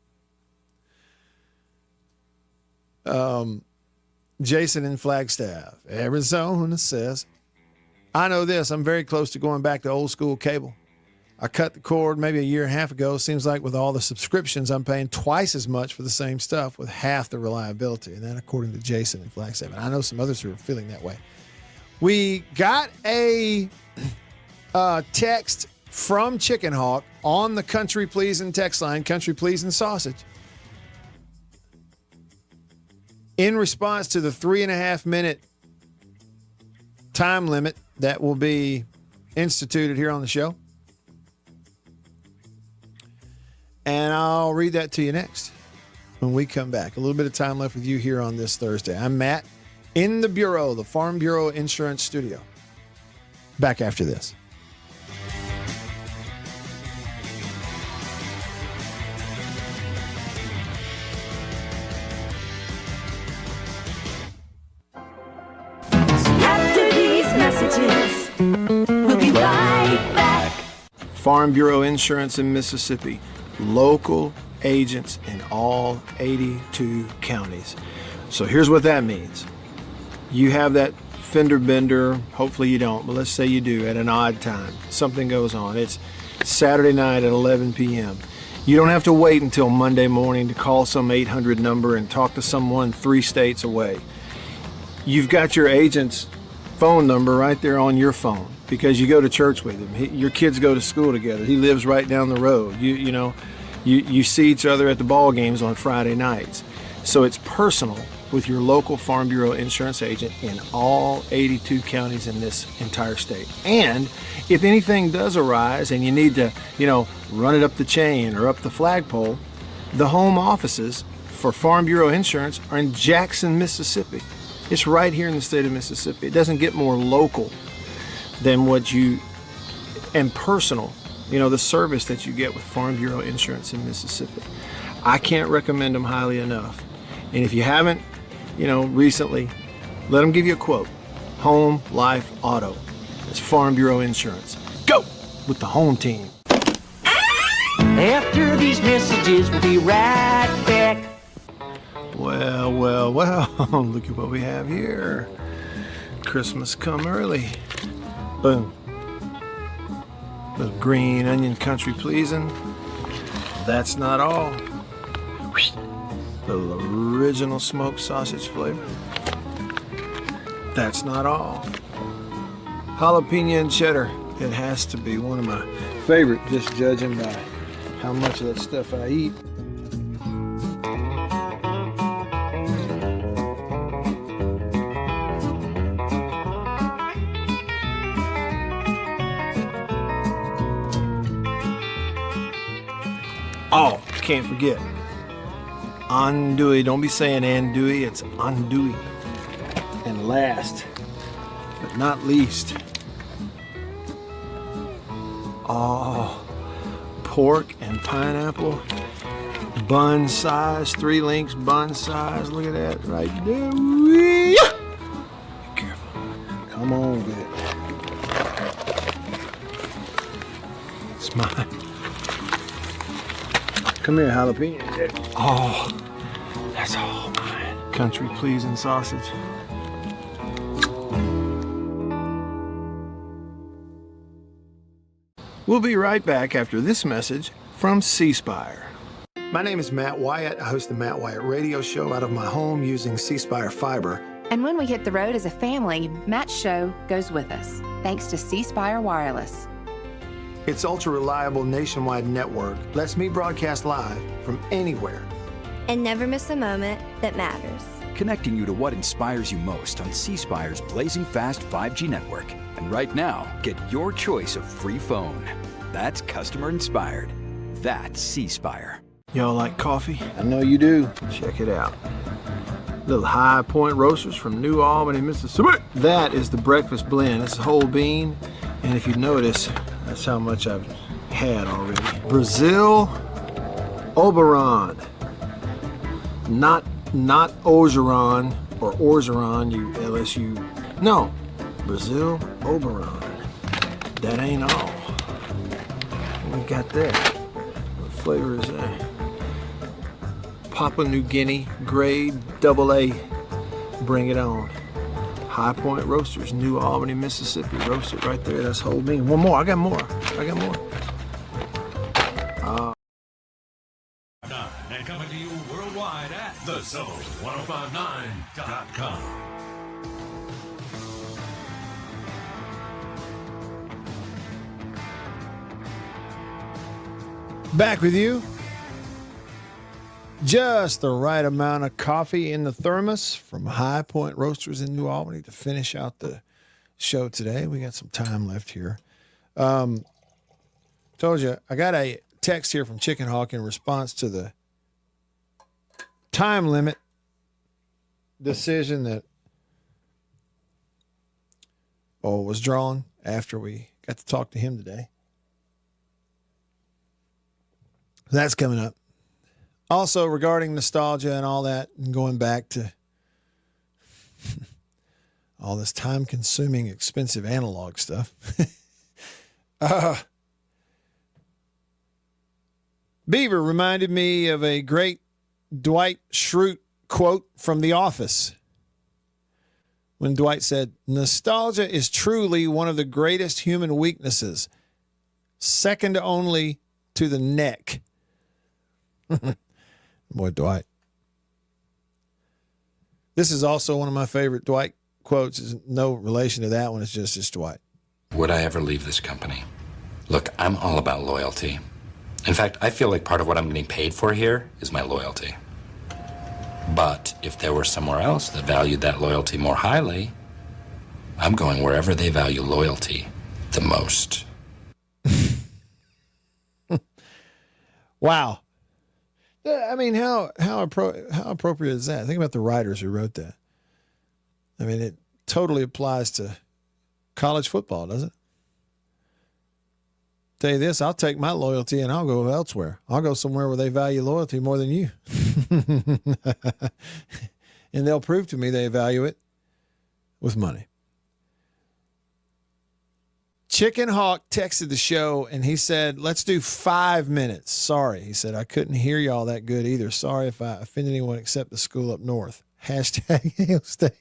Jason in Flagstaff, Arizona says, I know this. I'm very close to going back to old school cable. I cut the cord maybe a year and a half ago. Seems like with all the subscriptions, I'm paying twice as much for the same stuff with half the reliability. And that according to Jason in Flagstaff. And I know some others who are feeling that way. We got a text from Chicken Hawk on the Country Pleasin' text line, Country Pleasin' Sausage. In response to the 3.5-minute time limit that will be instituted here on the show. And I'll read that to you next when we come back. A little bit of time left with you here on this Thursday. I'm Matt in the Bureau, the Farm Bureau Insurance Studio. Back after this. We'll be right back. Farm Bureau Insurance in Mississippi. Local agents in all 82 counties. So here's what that means. You have that fender bender, hopefully you don't, but let's say you do at an odd time. Something goes on. It's Saturday night at 11 p.m. You don't have to wait until Monday morning to call some 800 number and talk to someone 3 states away. You've got your agent's phone number right there on your phone because you go to church with him. Your kids go to school together. He lives right down the road. You see each other at the ball games on Friday nights. So it's personal with your local Farm Bureau insurance agent in all 82 counties in this entire state. And if anything does arise and you need to, run it up the chain or up the flagpole, the home offices for Farm Bureau Insurance are in Jackson, Mississippi. It's right here in the state of Mississippi. It doesn't get more local than and personal, the service that you get with Farm Bureau Insurance in Mississippi. I can't recommend them highly enough. And if you haven't, recently, let them give you a quote. Home, life, auto. It's Farm Bureau Insurance. Go with the home team. After these messages, we'll be right back. Well, look at what we have here. Christmas come early. Boom. Little green onion country pleasing. That's not all. Little original smoked sausage flavor. That's not all. Jalapeno and cheddar. It has to be one of my favorite, just judging by how much of that stuff I eat. Oh, can't forget. Andouille. Don't be saying andouille, it's andouille. And last, but not least, pork and pineapple. Bun size, 3 links bun size. Look at that right there. Whee! Be careful. Come on with it. It's mine. Come here, jalapeno. Oh, that's all mine. Country pleasing sausage. We'll be right back after this message from C Spire. My name is Matt Wyatt. I host the Matt Wyatt radio show out of my home using C Spire fiber. And when we hit the road as a family, Matt's show goes with us, thanks to C Spire Wireless. Its ultra-reliable nationwide network lets me broadcast live from anywhere. And never miss a moment that matters. Connecting you to what inspires you most on C Spire's blazing fast 5G network. And right now, get your choice of free phone. That's customer inspired. That's C Spire. Y'all like coffee? I know you do. Check it out. Little High Point Roasters from New Albany, Mississippi. That is the breakfast blend. It's a whole bean. And if you notice, that's how much I've had already. Brazil Oberon. Not Orgeron or Orgeron, you LSU. No, Brazil Oberon. That ain't all. What we got there? What flavor is that? Papua New Guinea, grade AA. Bring it on. High Point Roasters, New Albany, Mississippi. Roast it right there. That's whole bean. One more. I got more. And coming to you worldwide at thezone1059.com. Back with you. Just the right amount of coffee in the thermos from High Point Roasters in New Albany to finish out the show today. We got some time left here. Told you, I got a text here from Chicken Hawk in response to the time limit decision that was drawn after we got to talk to him today. That's coming up. Also, regarding nostalgia and all that, and going back to all this time-consuming, expensive analog stuff. Beaver reminded me of a great Dwight Schrute quote from The Office, when Dwight said, "Nostalgia is truly one of the greatest human weaknesses, second only to the neck." Boy, Dwight. This is also one of my favorite Dwight quotes. Is no relation to that one. It's just Dwight. Would I ever leave this company? Look, I'm all about loyalty. In fact, I feel like part of what I'm getting paid for here is my loyalty. But if there were somewhere else that valued that loyalty more highly, I'm going wherever they value loyalty the most. Wow. I mean, how appropriate is that? Think about the writers who wrote that. I mean, it totally applies to college football, doesn't it? Tell you this, I'll take my loyalty and I'll go elsewhere. I'll go somewhere where they value loyalty more than you. And they'll prove to me they value it with money. Chicken Hawk texted the show and he said, let's do 5 minutes. Sorry. He said, I couldn't hear y'all that good either. Sorry if I offended anyone except the school up north. Hashtag Hail State.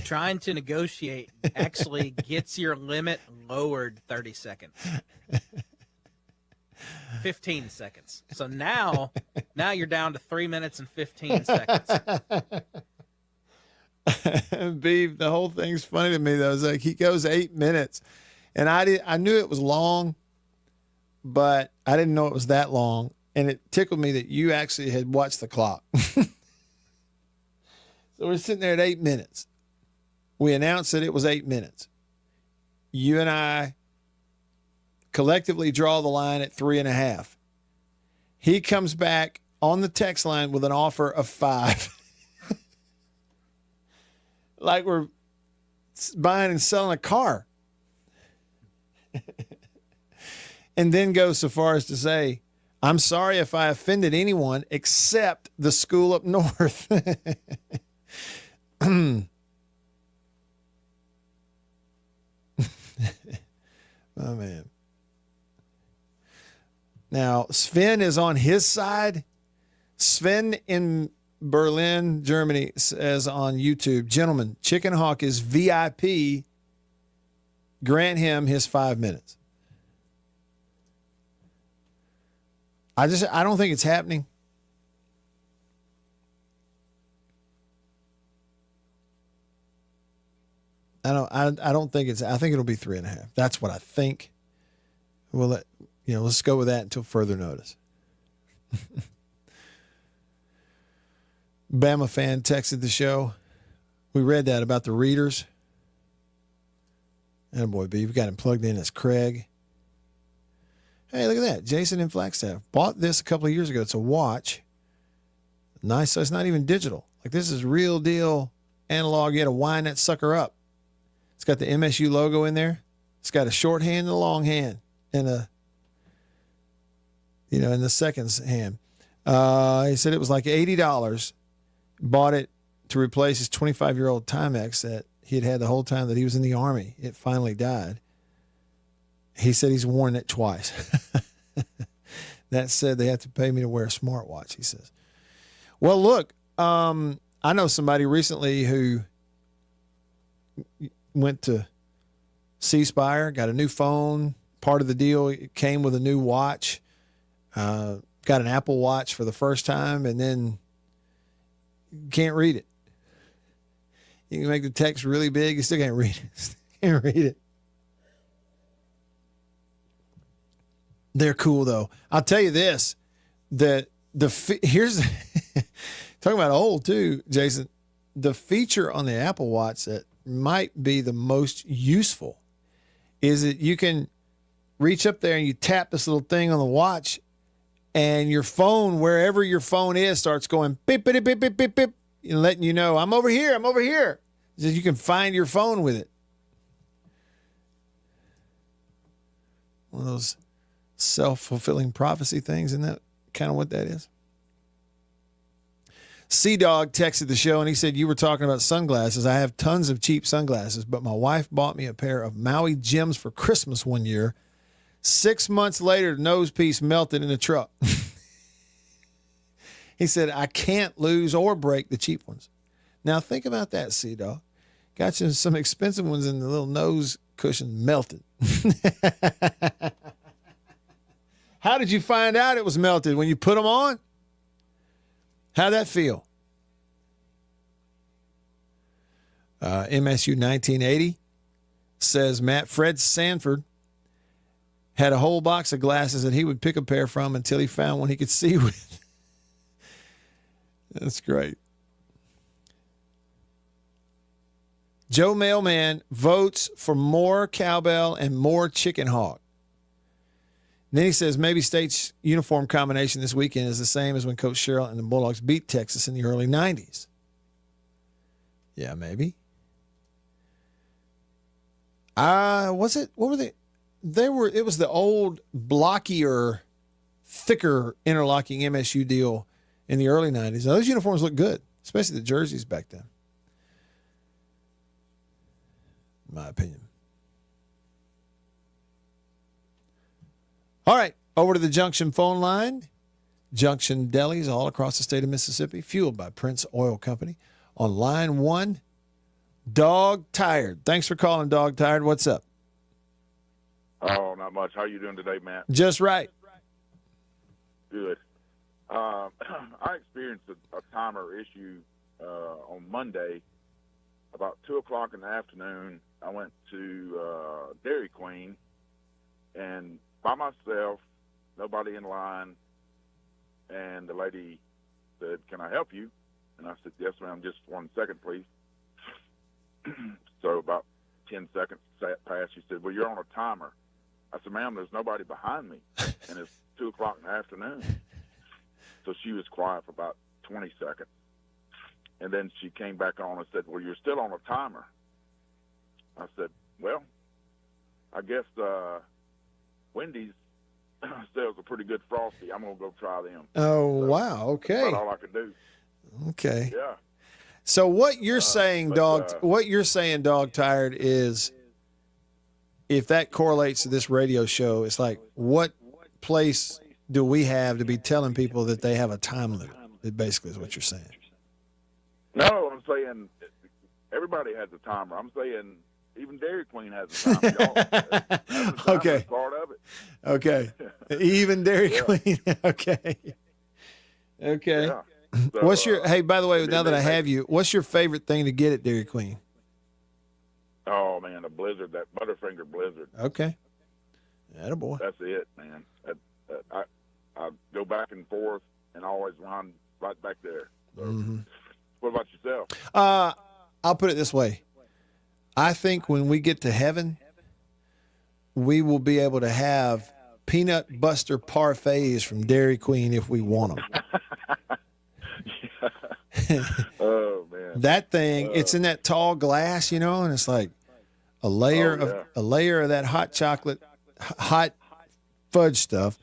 Trying to negotiate actually gets your limit lowered 30 seconds. 15 seconds. So now you're down to 3 minutes and 15 seconds. Beef, the whole thing's funny to me though. It's like he goes 8 minutes, and I knew it was long, but I didn't know it was that long, and it tickled me that you actually had watched the clock. So we're sitting there at 8 minutes. We announced that it was 8 minutes. You and I collectively draw the line at 3.5. He comes back on the text line with an offer of 5. Like we're buying and selling a car. And then goes so far as to say, I'm sorry if I offended anyone except the school up north. Oh, man. Now, Sven is on his side. Sven in Berlin, Germany, says on YouTube, gentlemen, Chicken Hawk is VIP. Grant him his 5 minutes. I don't think it's happening. I don't think I think it'll be 3.5. That's what I think. Let's go with that until further notice. Bama fan texted the show. We read that about the readers. And boy, B, you've got him plugged in as Craig. Hey, look at that. Jason in Flagstaff bought this a couple of years ago. It's a watch. Nice. So it's not even digital. Like, this is real deal analog. You had to wind that sucker up. It's got the MSU logo in there. It's got a short hand and a long hand and in the seconds hand. He said it was like $80. Bought it to replace his 25-year-old Timex that he had the whole time that he was in the Army. It finally died. He said he's worn it twice. That said, they have to pay me to wear a smartwatch, he says. Well, look, I know somebody recently who went to C Spire, got a new phone. Part of the deal, it came with a new watch. Got an Apple Watch for the first time, and then can't read it. You can make the text really big, you still can't read it. Can't read it. They're cool though. I'll tell you this: here's talking about old too, Jason. The feature on the Apple Watch that might be the most useful is that you can reach up there and you tap this little thing on the watch, and your phone, wherever your phone is, starts going beep beep beep beep beep beep, and letting you know I'm over here. I'm over here. So you can find your phone with it. One of those self-fulfilling prophecy things, isn't that kind of what that is? C-Dog texted the show and he said, you were talking about sunglasses. I have tons of cheap sunglasses, but my wife bought me a pair of Maui Jims for Christmas one year. 6 months later, the nose piece melted in the truck. He said, I can't lose or break the cheap ones. Now think about that, C-Dog. Got you some expensive ones and the little nose cushion melted. How did you find out it was melted? When you put them on? How'd that feel? MSU 1980 says Matt Fred Sanford had a whole box of glasses that he would pick a pair from until he found one he could see with. That's great. Joe Mailman votes for more cowbell and more chicken hawk. Then he says maybe State's uniform combination this weekend is the same as when Coach Sherrill and the Bulldogs beat Texas in the early 90s. Yeah, maybe. Was it? What were they? It was the old blockier, thicker interlocking MSU deal in the early 90s. Now, those uniforms look good, especially the jerseys back then. In my opinion. All right, over to the Junction phone line. Junction delis all across the state of Mississippi, fueled by Prince Oil Company. On line one, Dog Tired. Thanks for calling, Dog Tired. What's up? Oh, not much. How you doing today, Matt? Just right. Good. I experienced a timer issue on Monday. About 2 o'clock in the afternoon, I went to Dairy Queen, and by myself, nobody in line, and the lady said, "Can I help you?" And I said, "Yes, ma'am, just 1 second, please." So about 10 seconds passed. She said, "Well, you're on a timer." I said, ma'am, there's nobody behind me, and it's 2 o'clock in the afternoon. So she was quiet for about 20 seconds. And then she came back on and said, well, you're still on a timer. I said, well, I guess Wendy's sells a pretty good Frosty. I'm going to go try them. Oh, wow. Okay. That's all I could do. Okay. Yeah. So what you're saying, what you're saying, Dog Tired, is if that correlates to this radio show, it's like, what place do we have to be telling people that they have a time limit? It basically is what you're saying. No, I'm saying everybody has a timer. I'm saying even Dairy Queen has a timer. Okay. Part of it. Okay. Even Dairy Queen. Okay. Okay. Yeah. So, What's your, hey, by the way, now that I have you, what's your favorite thing to get at Dairy Queen? Oh, man, a Blizzard, that Butterfinger Blizzard. Okay. Attaboy. That's it, man. I go back and forth and always run right back there. So, What about yourself? I'll put it this way. I think when we get to heaven, we will be able to have peanut buster parfaits from Dairy Queen if we want them. Oh, man. That thing, it's in that tall glass, and it's like a layer of that hot chocolate, hot fudge stuff,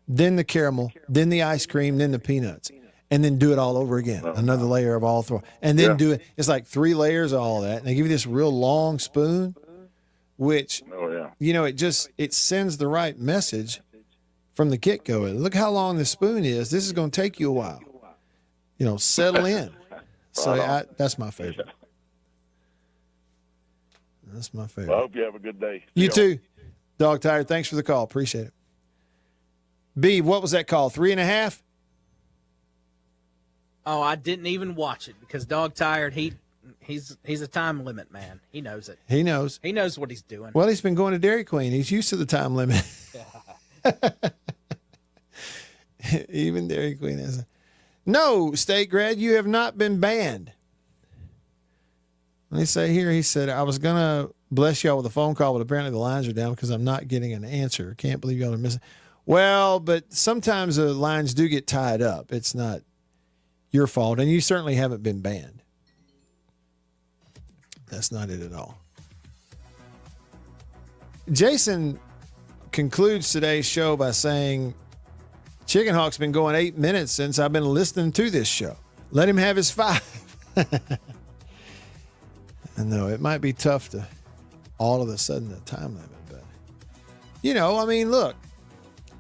then the caramel, then the ice cream, then the peanuts, and then do it all over again. Another layer of all three, and then do it. It's like 3 layers of all that, and they give you this real long spoon, which it sends the right message from the get-go. Look how long the spoon is. This is going to take you a while. Settle in. So that's my favorite. That's my favorite. Well, I hope you have a good day. You too, Dog Tired. Thanks for the call. Appreciate it. B, what was that call? 3.5? Oh, I didn't even watch it because Dog Tired, he's a time limit man. He knows it. He knows. He knows what he's doing. Well, he's been going to Dairy Queen. He's used to the time limit. Even Dairy Queen has. No, State Grad, you have not been banned. Let me say here, he said, I was going to bless y'all with a phone call, but apparently the lines are down because I'm not getting an answer. Can't believe y'all are missing. Well, but sometimes the lines do get tied up. It's not your fault, and you certainly haven't been banned. That's not it at all. Jason concludes today's show by saying, Chicken Hawk's been going 8 minutes since I've been listening to this show. Let him have his 5. I know it might be tough to all of a sudden the time limit, but look,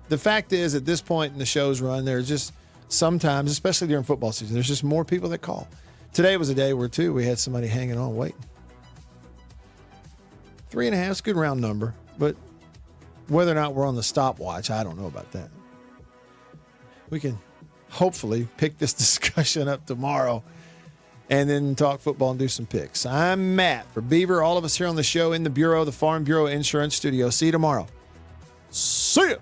the fact is at this point in the show's run, there's just sometimes, especially during football season, there's just more people that call. Today was a day where we had somebody hanging on waiting. 3.5 is a good round number, but whether or not we're on the stopwatch, I don't know about that. We can hopefully pick this discussion up tomorrow and then talk football and do some picks. I'm Matt for Beaver. All of us here on the show in the Bureau, the Farm Bureau Insurance Studio. See you tomorrow. See ya.